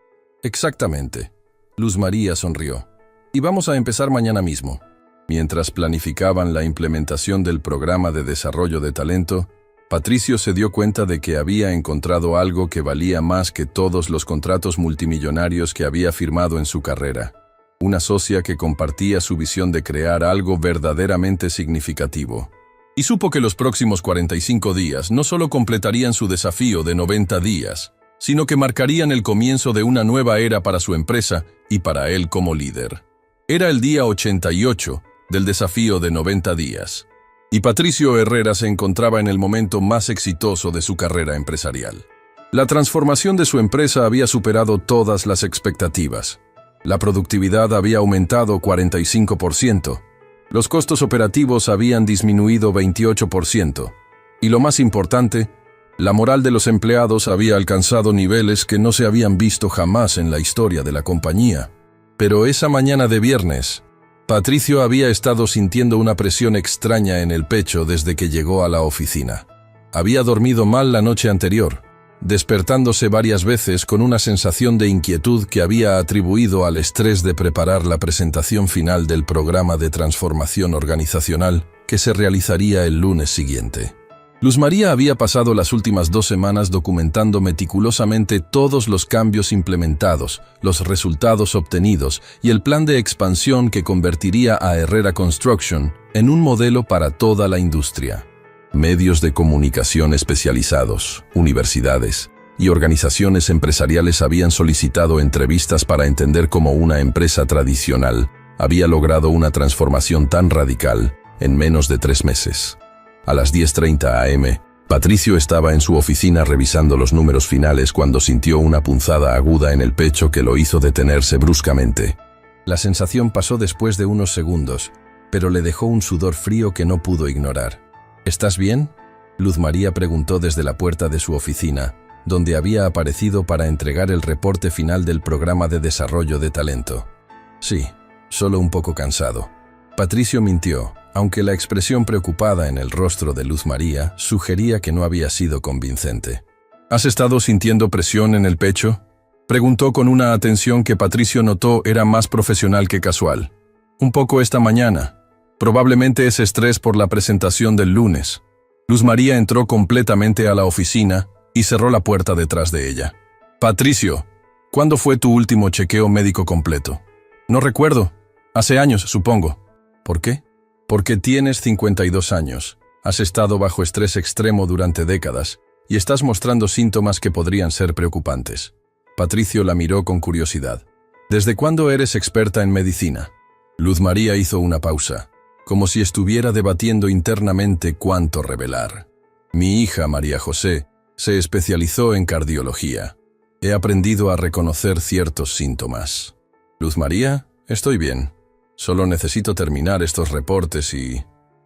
Exactamente. Luz María sonrió. Y vamos a empezar mañana mismo. Mientras planificaban la implementación del programa de desarrollo de talento, Patricio se dio cuenta de que había encontrado algo que valía más que todos los contratos multimillonarios que había firmado en su carrera. Una socia que compartía su visión de crear algo verdaderamente significativo. Y supo que los próximos 45 días no solo completarían su desafío de 90 días, sino que marcarían el comienzo de una nueva era para su empresa y para él como líder. Era el día 88 del desafío de 90 días, y Patricio Herrera se encontraba en el momento más exitoso de su carrera empresarial. La transformación de su empresa había superado todas las expectativas. La productividad había aumentado 45%. Los costos operativos habían disminuido 28%. Y lo más importante, la moral de los empleados había alcanzado niveles que no se habían visto jamás en la historia de la compañía. Pero esa mañana de viernes, Patricio había estado sintiendo una presión extraña en el pecho desde que llegó a la oficina. Había dormido mal la noche anterior, despertándose varias veces con una sensación de inquietud que había atribuido al estrés de preparar la presentación final del programa de transformación organizacional que se realizaría el lunes siguiente. Luz María había pasado las últimas 2 semanas documentando meticulosamente todos los cambios implementados, los resultados obtenidos y el plan de expansión que convertiría a Herrera Construction en un modelo para toda la industria. Medios de comunicación especializados, universidades y organizaciones empresariales habían solicitado entrevistas para entender cómo una empresa tradicional había logrado una transformación tan radical en menos de 3 meses. A las 10:30 am, Patricio estaba en su oficina revisando los números finales cuando sintió una punzada aguda en el pecho que lo hizo detenerse bruscamente. La sensación pasó después de unos segundos, pero le dejó un sudor frío que no pudo ignorar. ¿Estás bien?, Luz María preguntó desde la puerta de su oficina, donde había aparecido para entregar el reporte final del programa de desarrollo de talento. Sí, solo un poco cansado. Patricio mintió, aunque la expresión preocupada en el rostro de Luz María sugería que no había sido convincente. ¿Has estado sintiendo presión en el pecho?, preguntó con una atención que Patricio notó era más profesional que casual. Un poco esta mañana. Probablemente es estrés por la presentación del lunes. Luz María entró completamente a la oficina y cerró la puerta detrás de ella. Patricio, ¿cuándo fue tu último chequeo médico completo? No recuerdo. Hace años, supongo. ¿Por qué? Porque tienes 52 años, has estado bajo estrés extremo durante décadas y estás mostrando síntomas que podrían ser preocupantes. Patricio la miró con curiosidad. ¿Desde cuándo eres experta en medicina? Luz María hizo una pausa, como si estuviera debatiendo internamente cuánto revelar. Mi hija, María José, se especializó en cardiología. He aprendido a reconocer ciertos síntomas. Luz María, estoy bien. Solo necesito terminar estos reportes y...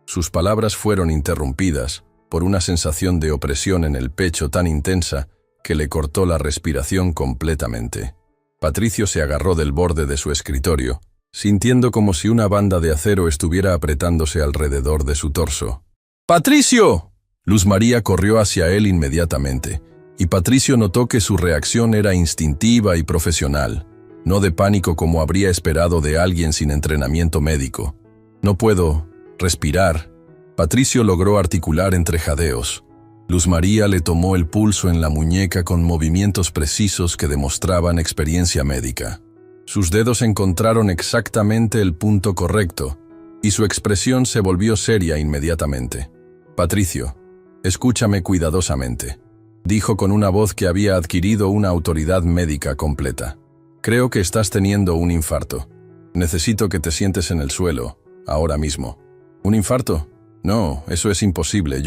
Sus palabras fueron interrumpidas por una sensación de opresión en el pecho tan intensa que le cortó la respiración completamente. Patricio se agarró del borde de su escritorio, sintiendo como si una banda de acero estuviera apretándose alrededor de su torso. ¡Patricio! Luz María corrió hacia él inmediatamente, y Patricio notó que su reacción era instintiva y profesional, no de pánico como habría esperado de alguien sin entrenamiento médico. No puedo respirar. Patricio logró articular entre jadeos. Luz María le tomó el pulso en la muñeca con movimientos precisos que demostraban experiencia médica. Sus dedos encontraron exactamente el punto correcto, y su expresión se volvió seria inmediatamente. Patricio, escúchame cuidadosamente. dijo con una voz que había adquirido una autoridad médica completa. Creo que estás teniendo un infarto. Necesito que te sientes en el suelo, ahora mismo. ¿Un infarto? No, eso es imposible,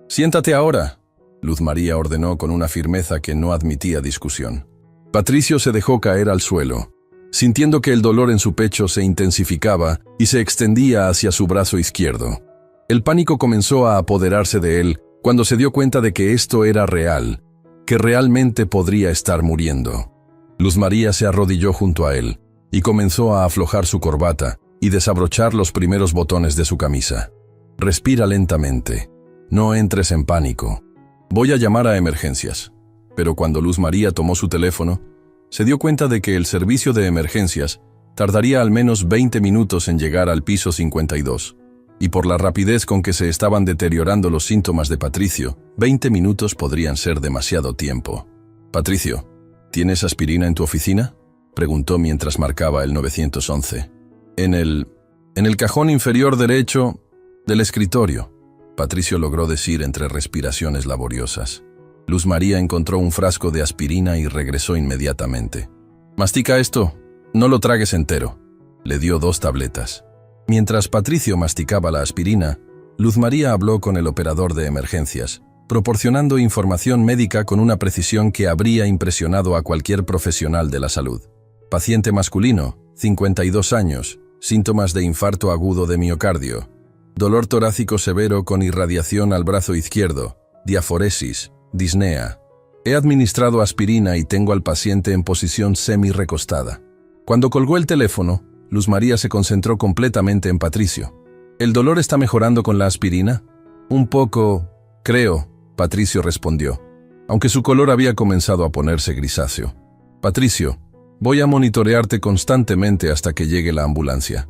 Siéntate ahora, Luz María ordenó con una firmeza que no admitía discusión. Patricio se dejó caer al suelo, sintiendo que el dolor en su pecho se intensificaba y se extendía hacia su brazo izquierdo. El pánico comenzó a apoderarse de él cuando se dio cuenta de que esto era real, que realmente podría estar muriendo. Luz María se arrodilló junto a él y comenzó a aflojar su corbata y desabrochar los primeros botones de su camisa. Respira lentamente. No entres en pánico. Voy a llamar a emergencias. Pero cuando Luz María tomó su teléfono, se dio cuenta de que el servicio de emergencias tardaría al menos 20 minutos en llegar al piso 52. Y por la rapidez con que se estaban deteriorando los síntomas de Patricio, 20 minutos podrían ser demasiado tiempo. Patricio, ¿tienes aspirina en tu oficina?, preguntó mientras marcaba el 911. En el cajón inferior derecho del escritorio, Patricio logró decir entre respiraciones laboriosas. Luz María encontró un frasco de aspirina y regresó inmediatamente. «Mastica esto, no lo tragues entero». Le dio 2 tabletas. Mientras Patricio masticaba la aspirina, Luz María habló con el operador de emergencias, proporcionando información médica con una precisión que habría impresionado a cualquier profesional de la salud. Paciente masculino, 52 años, síntomas de infarto agudo de miocardio, dolor torácico severo con irradiación al brazo izquierdo, diaforesis, disnea. He administrado aspirina y tengo al paciente en posición semi-recostada. Cuando colgó el teléfono, Luz María se concentró completamente en Patricio. ¿El dolor está mejorando con la aspirina? Un poco, creo, Patricio respondió, aunque su color había comenzado a ponerse grisáceo. Patricio, voy a monitorearte constantemente hasta que llegue la ambulancia.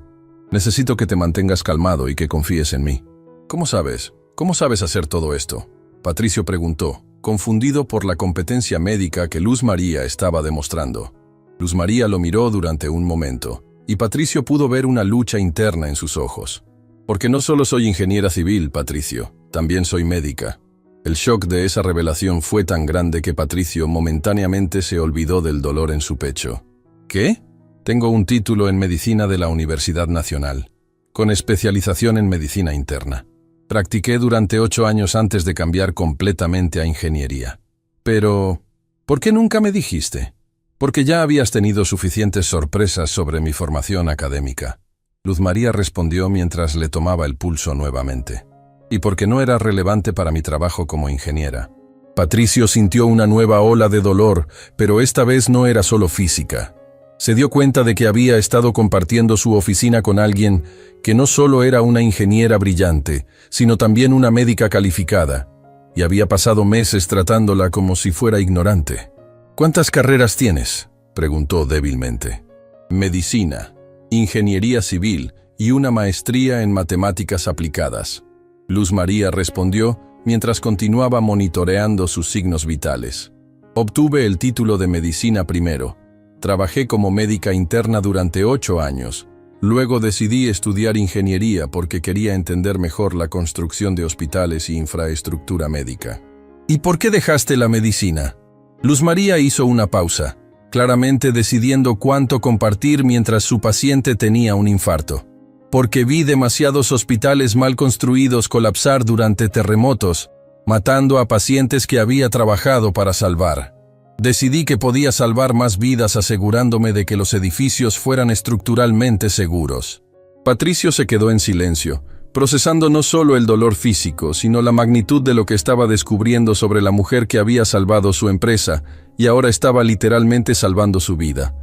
Necesito que te mantengas calmado y que confíes en mí. ¿Cómo sabes? ¿Cómo sabes hacer todo esto?, Patricio preguntó, confundido por la competencia médica que Luz María estaba demostrando. Luz María lo miró durante un momento, y Patricio pudo ver una lucha interna en sus ojos. Porque no solo soy ingeniera civil, Patricio, también soy médica. El shock de esa revelación fue tan grande que Patricio momentáneamente se olvidó del dolor en su pecho. ¿Qué? Tengo un título en medicina de la Universidad Nacional, con especialización en medicina interna. Practiqué durante 8 años antes de cambiar completamente a ingeniería. Pero, ¿por qué nunca me dijiste? Porque ya habías tenido suficientes sorpresas sobre mi formación académica. Luz María respondió mientras le tomaba el pulso nuevamente. Y porque no era relevante para mi trabajo como ingeniera. Patricio sintió una nueva ola de dolor, pero esta vez no era solo física. Se dio cuenta de que había estado compartiendo su oficina con alguien que no solo era una ingeniera brillante, sino también una médica calificada, y había pasado meses tratándola como si fuera ignorante. ¿Cuántas carreras tienes?, preguntó débilmente. Medicina, ingeniería civil y una maestría en matemáticas aplicadas. Luz María respondió mientras continuaba monitoreando sus signos vitales. Obtuve el título de medicina primero. Trabajé como médica interna durante 8 años. Luego decidí estudiar ingeniería porque quería entender mejor la construcción de hospitales y infraestructura médica. ¿Y por qué dejaste la medicina? Luz María hizo una pausa, claramente decidiendo cuánto compartir mientras su paciente tenía un infarto. Porque vi demasiados hospitales mal construidos colapsar durante terremotos, matando a pacientes que había trabajado para salvar. Decidí que podía salvar más vidas asegurándome de que los edificios fueran estructuralmente seguros. Patricio se quedó en silencio, procesando no solo el dolor físico, sino la magnitud de lo que estaba descubriendo sobre la mujer que había salvado su empresa y ahora estaba literalmente salvando su vida.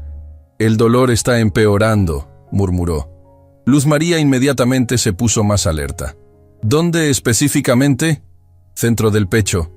«El dolor está empeorando», murmuró. Luz María inmediatamente se puso más alerta. «¿Dónde específicamente?» «Centro del pecho.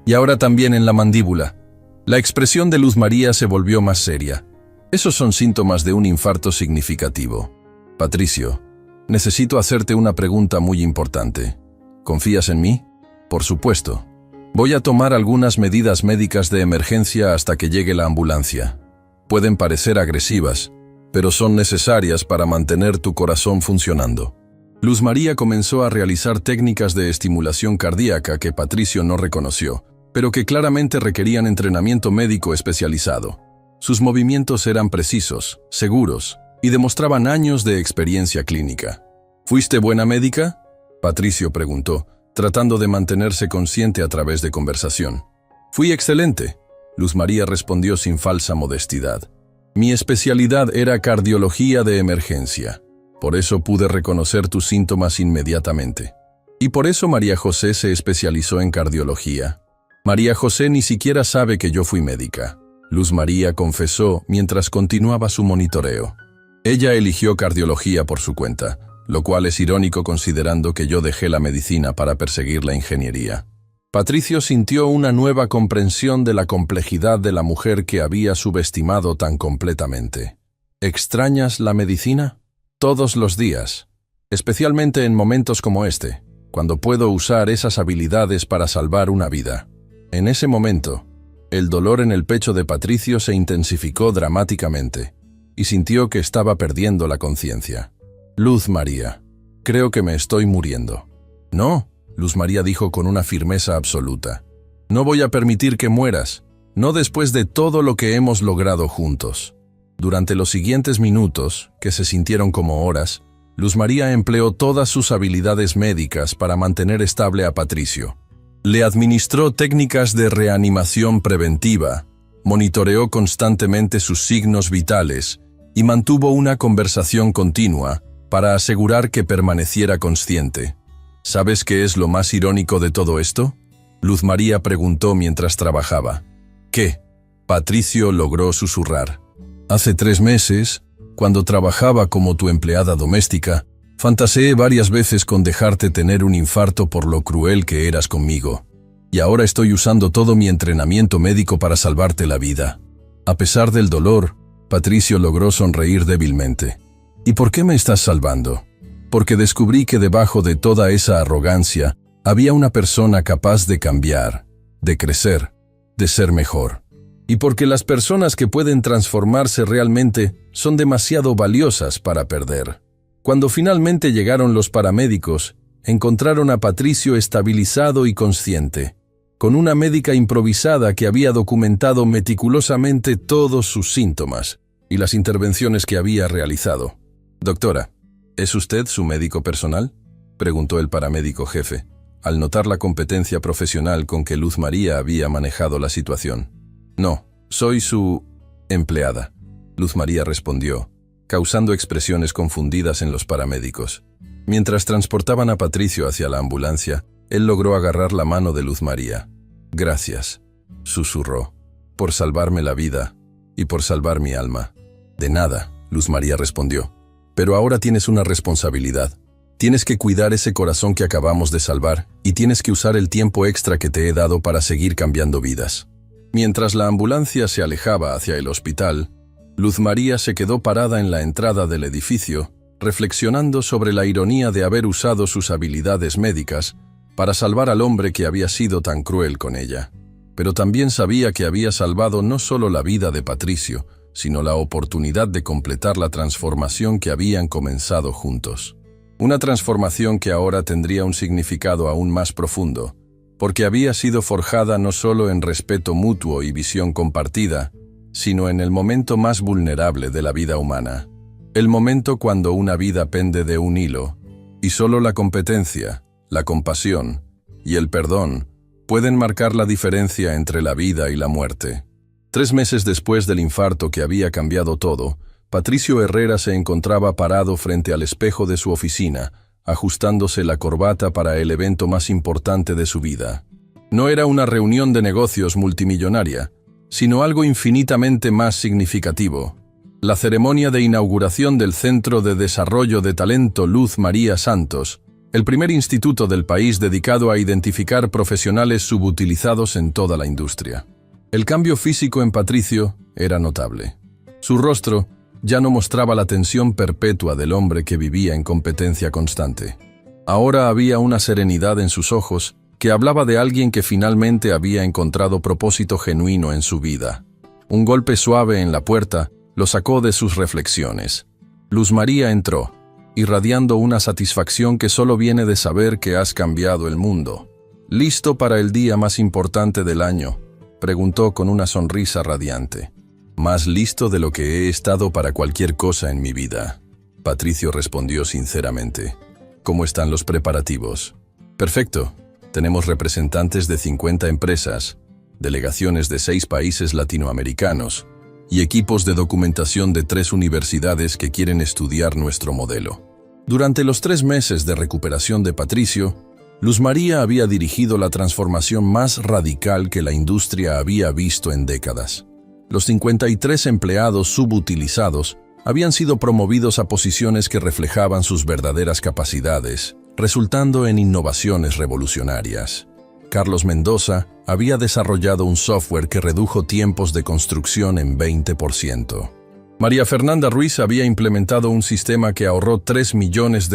Y ahora también en la mandíbula». La expresión de Luz María se volvió más seria. Esos son síntomas de un infarto significativo. Patricio, necesito hacerte una pregunta muy importante. ¿Confías en mí? Por supuesto. Voy a tomar algunas medidas médicas de emergencia hasta que llegue la ambulancia. Pueden parecer agresivas, pero son necesarias para mantener tu corazón funcionando. Luz María comenzó a realizar técnicas de estimulación cardíaca que Patricio no reconoció, pero que claramente requerían entrenamiento médico especializado. Sus movimientos eran precisos, seguros, y demostraban años de experiencia clínica. ¿Fuiste buena médica?, Patricio preguntó, tratando de mantenerse consciente a través de conversación. «Fui excelente», Luz María respondió sin falsa modestidad. «Mi especialidad era cardiología de emergencia. Por eso pude reconocer tus síntomas inmediatamente. Y por eso María José se especializó en cardiología. María José ni siquiera sabe que yo fui médica», Luz María confesó mientras continuaba su monitoreo. Ella eligió cardiología por su cuenta, lo cual es irónico considerando que yo dejé la medicina para perseguir la ingeniería. Patricio sintió una nueva comprensión de la complejidad de la mujer que había subestimado tan completamente. ¿Extrañas la medicina? Todos los días, especialmente en momentos como este, cuando puedo usar esas habilidades para salvar una vida. En ese momento, el dolor en el pecho de Patricio se intensificó dramáticamente y sintió que estaba perdiendo la conciencia. «Luz María, creo que me estoy muriendo». «No», Luz María dijo con una firmeza absoluta. «No voy a permitir que mueras, no después de todo lo que hemos logrado juntos». Durante los siguientes minutos, que se sintieron como horas, Luz María empleó todas sus habilidades médicas para mantener estable a Patricio. Le administró técnicas de reanimación preventiva, monitoreó constantemente sus signos vitales y mantuvo una conversación continua para asegurar que permaneciera consciente. ¿Sabes qué es lo más irónico de todo esto?, Luz María preguntó mientras trabajaba. «¿Qué?», Patricio logró susurrar. «Hace 3 meses, cuando trabajaba como tu empleada doméstica, fantaseé varias veces con dejarte tener un infarto por lo cruel que eras conmigo. Y ahora estoy usando todo mi entrenamiento médico para salvarte la vida». A pesar del dolor, Patricio logró sonreír débilmente. «¿Y por qué me estás salvando?». «Porque descubrí que debajo de toda esa arrogancia había una persona capaz de cambiar, de crecer, de ser mejor. Y porque las personas que pueden transformarse realmente son demasiado valiosas para perder». Cuando finalmente llegaron los paramédicos, encontraron a Patricio estabilizado y consciente, con una médica improvisada que había documentado meticulosamente todos sus síntomas y las intervenciones que había realizado. «Doctora, ¿es usted su médico personal?», preguntó el paramédico jefe, al notar la competencia profesional con que Luz María había manejado la situación. «No, soy su empleada», Luz María respondió, causando expresiones confundidas en los paramédicos. Mientras transportaban a Patricio hacia la ambulancia, él logró agarrar la mano de Luz María. «Gracias», susurró, «por salvarme la vida y por salvar mi alma». «De nada», Luz María respondió, «pero ahora tienes una responsabilidad. Tienes que cuidar ese corazón que acabamos de salvar y tienes que usar el tiempo extra que te he dado para seguir cambiando vidas». Mientras la ambulancia se alejaba hacia el hospital, Luz María se quedó parada en la entrada del edificio, reflexionando sobre la ironía de haber usado sus habilidades médicas para salvar al hombre que había sido tan cruel con ella. Pero también sabía que había salvado no solo la vida de Patricio, sino la oportunidad de completar la transformación que habían comenzado juntos. Una transformación que ahora tendría un significado aún más profundo, porque había sido forjada no solo en respeto mutuo y visión compartida, sino en el momento más vulnerable de la vida humana. El momento cuando una vida pende de un hilo, y solo la competencia, la compasión y el perdón pueden marcar la diferencia entre la vida y la muerte. 3 meses después del infarto que había cambiado todo, Patricio Herrera se encontraba parado frente al espejo de su oficina, ajustándose la corbata para el evento más importante de su vida. No era una reunión de negocios multimillonaria, sino algo infinitamente más significativo: la ceremonia de inauguración del Centro de Desarrollo de Talento Luz María Santos, el primer instituto del país dedicado a identificar profesionales subutilizados en toda la industria. El cambio físico en Patricio era notable. Su rostro ya no mostraba la tensión perpetua del hombre que vivía en competencia constante. Ahora había una serenidad en sus ojos que hablaba de alguien que finalmente había encontrado propósito genuino en su vida. Un golpe suave en la puerta lo sacó de sus reflexiones. Luz María entró, irradiando una satisfacción que solo viene de saber que has cambiado el mundo. ¿Listo para el día más importante del año?, preguntó con una sonrisa radiante. Más listo de lo que he estado para cualquier cosa en mi vida. Patricio respondió sinceramente. ¿Cómo están los preparativos? Perfecto. Tenemos representantes de 50 empresas, delegaciones de 6 países latinoamericanos y equipos de documentación de 3 universidades que quieren estudiar nuestro modelo. Durante los 3 meses de recuperación de Patricio, Luz María había dirigido la transformación más radical que la industria había visto en décadas. Los 53 empleados subutilizados habían sido promovidos a posiciones que reflejaban sus verdaderas capacidades, resultando en innovaciones revolucionarias. Carlos Mendoza había desarrollado un software que redujo tiempos de construcción en 20%. María Fernanda Ruiz había implementado un sistema que ahorró $3 millones.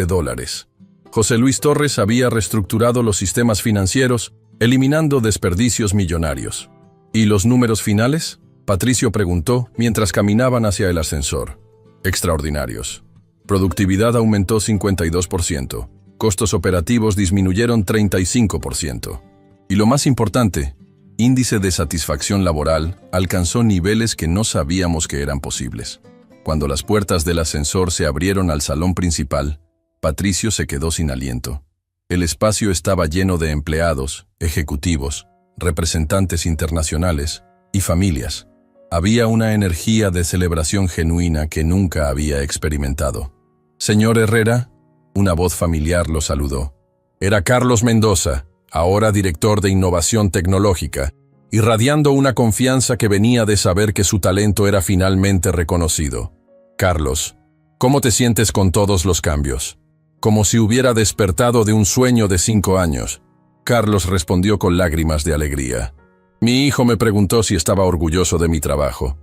José Luis Torres había reestructurado los sistemas financieros, eliminando desperdicios millonarios. ¿Y los números finales?, Patricio preguntó mientras caminaban hacia el ascensor. Extraordinarios. Productividad aumentó 52%. Costos operativos disminuyeron 35%. Y lo más importante, índice de satisfacción laboral alcanzó niveles que no sabíamos que eran posibles. Cuando las puertas del ascensor se abrieron al salón principal, Patricio se quedó sin aliento. El espacio estaba lleno de empleados, ejecutivos, representantes internacionales y familias. Había una energía de celebración genuina que nunca había experimentado. «Señor Herrera», una voz familiar lo saludó. Era Carlos Mendoza, ahora director de innovación tecnológica, irradiando una confianza que venía de saber que su talento era finalmente reconocido. «Carlos, ¿cómo te sientes con todos los cambios?». Como si hubiera despertado de un sueño de 5 años. Carlos respondió con lágrimas de alegría. Mi hijo me preguntó si estaba orgulloso de mi trabajo.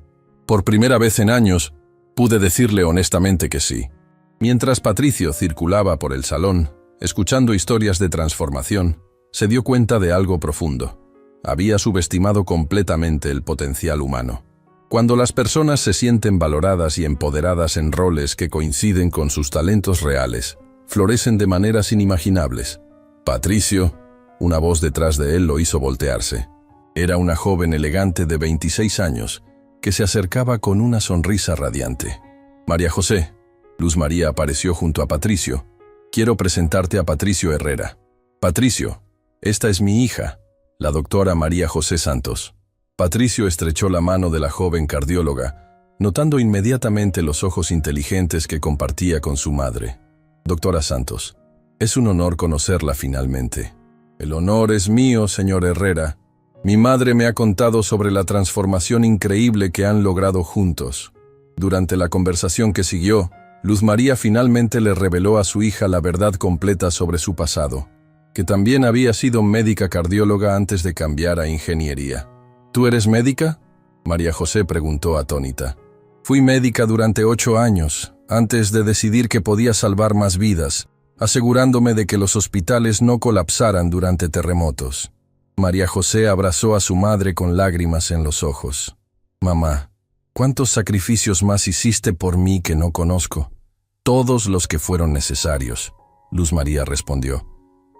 Por primera vez en años, pude decirle honestamente que sí. Mientras Patricio circulaba por el salón, escuchando historias de transformación, se dio cuenta de algo profundo. Había subestimado completamente el potencial humano. Cuando las personas se sienten valoradas y empoderadas en roles que coinciden con sus talentos reales, florecen de maneras inimaginables. Patricio, una voz detrás de él lo hizo voltearse. Era una joven elegante de 26 años, que se acercaba con una sonrisa radiante. María José. Luz María apareció junto a Patricio. Quiero presentarte a Patricio Herrera. Patricio, esta es mi hija, la doctora María José Santos. Patricio estrechó la mano de la joven cardióloga, notando inmediatamente los ojos inteligentes que compartía con su madre. Doctora Santos, es un honor conocerla finalmente. El honor es mío, señor Herrera. Mi madre me ha contado sobre la transformación increíble que han logrado juntos. Durante la conversación que siguió, Luz María finalmente le reveló a su hija la verdad completa sobre su pasado, que también había sido médica cardióloga antes de cambiar a ingeniería. ¿Tú eres médica?, María José preguntó atónita. Fui médica durante 8 años, antes de decidir que podía salvar más vidas, asegurándome de que los hospitales no colapsaran durante terremotos. María José abrazó a su madre con lágrimas en los ojos. Mamá, ¿cuántos sacrificios más hiciste por mí que no conozco? Todos los que fueron necesarios, Luz María respondió.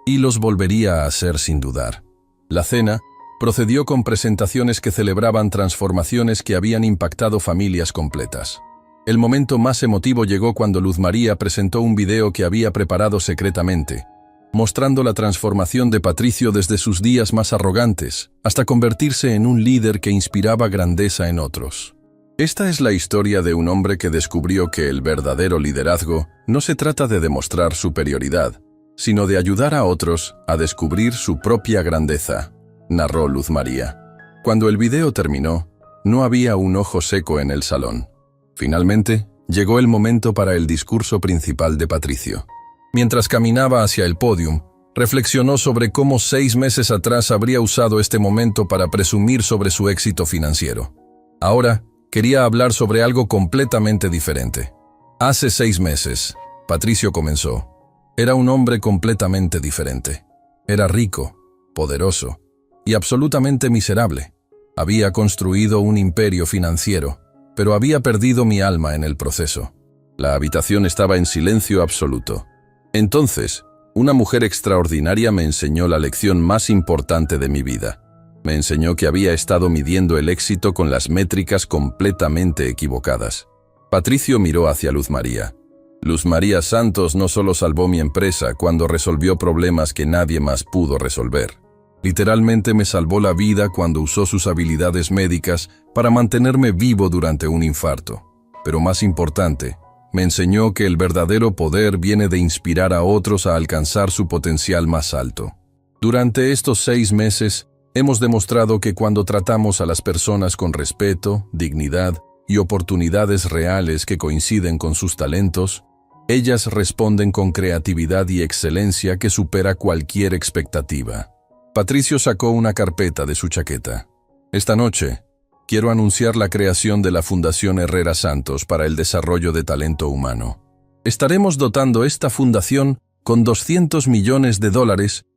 Y los volvería a hacer sin dudar. La cena procedió con presentaciones que celebraban transformaciones que habían impactado familias completas. El momento más emotivo llegó cuando Luz María presentó un video que había preparado secretamente, mostrando la transformación de Patricio desde sus días más arrogantes hasta convertirse en un líder que inspiraba grandeza en otros. Esta es la historia de un hombre que descubrió que el verdadero liderazgo no se trata de demostrar superioridad, sino de ayudar a otros a descubrir su propia grandeza, narró Luz María. Cuando el video terminó, no había un ojo seco en el salón. Finalmente, llegó el momento para el discurso principal de Patricio. Mientras caminaba hacia el pódium, reflexionó sobre cómo 6 meses atrás habría usado este momento para presumir sobre su éxito financiero. Ahora, quería hablar sobre algo completamente diferente. Hace 6 meses, Patricio comenzó. Era un hombre completamente diferente. Era rico, poderoso y absolutamente miserable. Había construido un imperio financiero, pero había perdido mi alma en el proceso. La habitación estaba en silencio absoluto. Entonces, Una mujer extraordinaria me enseñó la lección más importante de mi vida. Me enseñó que había estado midiendo el éxito con las métricas completamente equivocadas. Patricio miró hacia Luz María. Luz María Santos no solo salvó mi empresa cuando resolvió problemas que nadie más pudo resolver. Literalmente me salvó la vida cuando usó sus habilidades médicas para mantenerme vivo durante un infarto. Pero más importante, me enseñó que el verdadero poder viene de inspirar a otros a alcanzar su potencial más alto. Durante estos 6 meses, hemos demostrado que cuando tratamos a las personas con respeto, dignidad y oportunidades reales que coinciden con sus talentos, ellas responden con creatividad y excelencia que supera cualquier expectativa. Patricio sacó una carpeta de su chaqueta. Esta noche, quiero anunciar la creación de la Fundación Herrera Santos para el Desarrollo de Talento Humano. Estaremos dotando esta fundación con $200 millones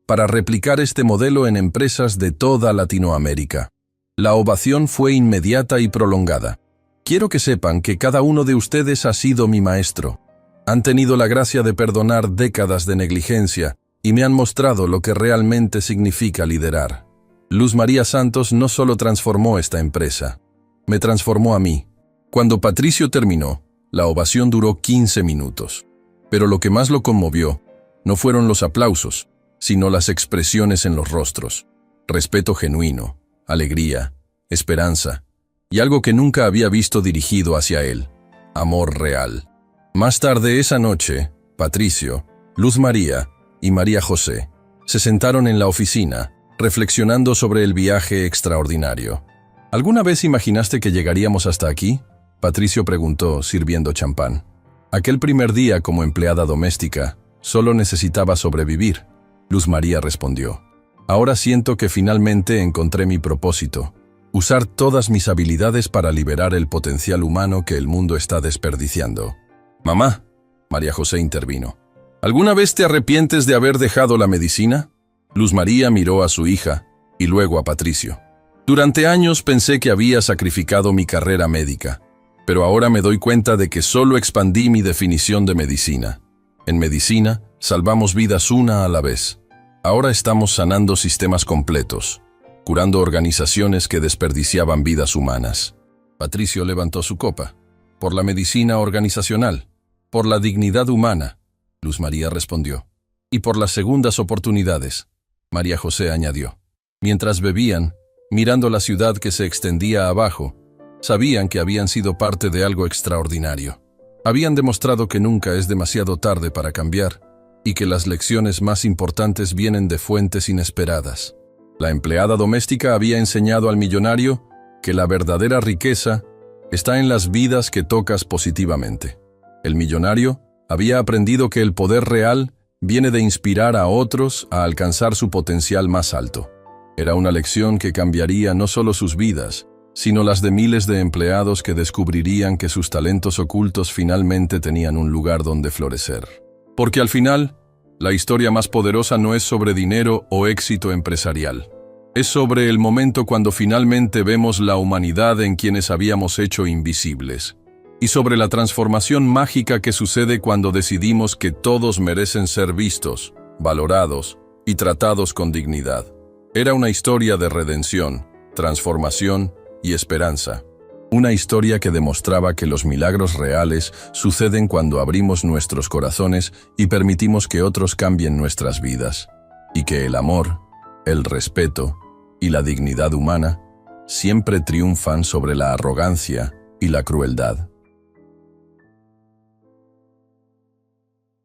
para replicar este modelo en empresas de toda Latinoamérica. La ovación fue inmediata y prolongada. Quiero que sepan que cada uno de ustedes ha sido mi maestro. Han tenido la gracia de perdonar décadas de negligencia y me han mostrado lo que realmente significa liderar. Luz María Santos no solo transformó esta empresa, me transformó a mí. Cuando Patricio terminó, la ovación duró 15 minutos. Pero lo que más lo conmovió no fueron los aplausos, sino las expresiones en los rostros. Respeto genuino, alegría, esperanza, y algo que nunca había visto dirigido hacia él, amor real. Más tarde esa noche, Patricio, Luz María y María José se sentaron en la oficina, reflexionando sobre el viaje extraordinario. ¿Alguna vez imaginaste que llegaríamos hasta aquí?, Patricio preguntó, sirviendo champán. Aquel primer día como empleada doméstica, solo necesitaba sobrevivir. Luz María respondió. Ahora siento que finalmente encontré mi propósito, usar todas mis habilidades para liberar el potencial humano que el mundo está desperdiciando. Mamá, María José intervino. ¿Alguna vez te arrepientes de haber dejado la medicina? Luz María miró a su hija y luego a Patricio. Durante años pensé que había sacrificado mi carrera médica, pero ahora me doy cuenta de que solo expandí mi definición de medicina. En medicina, salvamos vidas una a la vez. Ahora estamos sanando sistemas completos, curando organizaciones que desperdiciaban vidas humanas. Patricio levantó su copa. Por la medicina organizacional, por la dignidad humana, Luz María respondió. Y por las segundas oportunidades, María José añadió. Mientras bebían, mirando la ciudad que se extendía abajo, sabían que habían sido parte de algo extraordinario. Habían demostrado que nunca es demasiado tarde para cambiar y que las lecciones más importantes vienen de fuentes inesperadas. La empleada doméstica había enseñado al millonario que la verdadera riqueza está en las vidas que tocas positivamente. El millonario había aprendido que el poder real viene de inspirar a otros a alcanzar su potencial más alto. Era una lección que cambiaría no solo sus vidas, sino las de miles de empleados que descubrirían que sus talentos ocultos finalmente tenían un lugar donde florecer. Porque al final, la historia más poderosa no es sobre dinero o éxito empresarial. Es sobre el momento cuando finalmente vemos la humanidad en quienes habíamos hecho invisibles. Y sobre la transformación mágica que sucede cuando decidimos que todos merecen ser vistos, valorados y tratados con dignidad. Era una historia de redención, transformación y esperanza. Una historia que demostraba que los milagros reales suceden cuando abrimos nuestros corazones y permitimos que otros cambien nuestras vidas. Y que el amor, el respeto y la dignidad humana siempre triunfan sobre la arrogancia y la crueldad.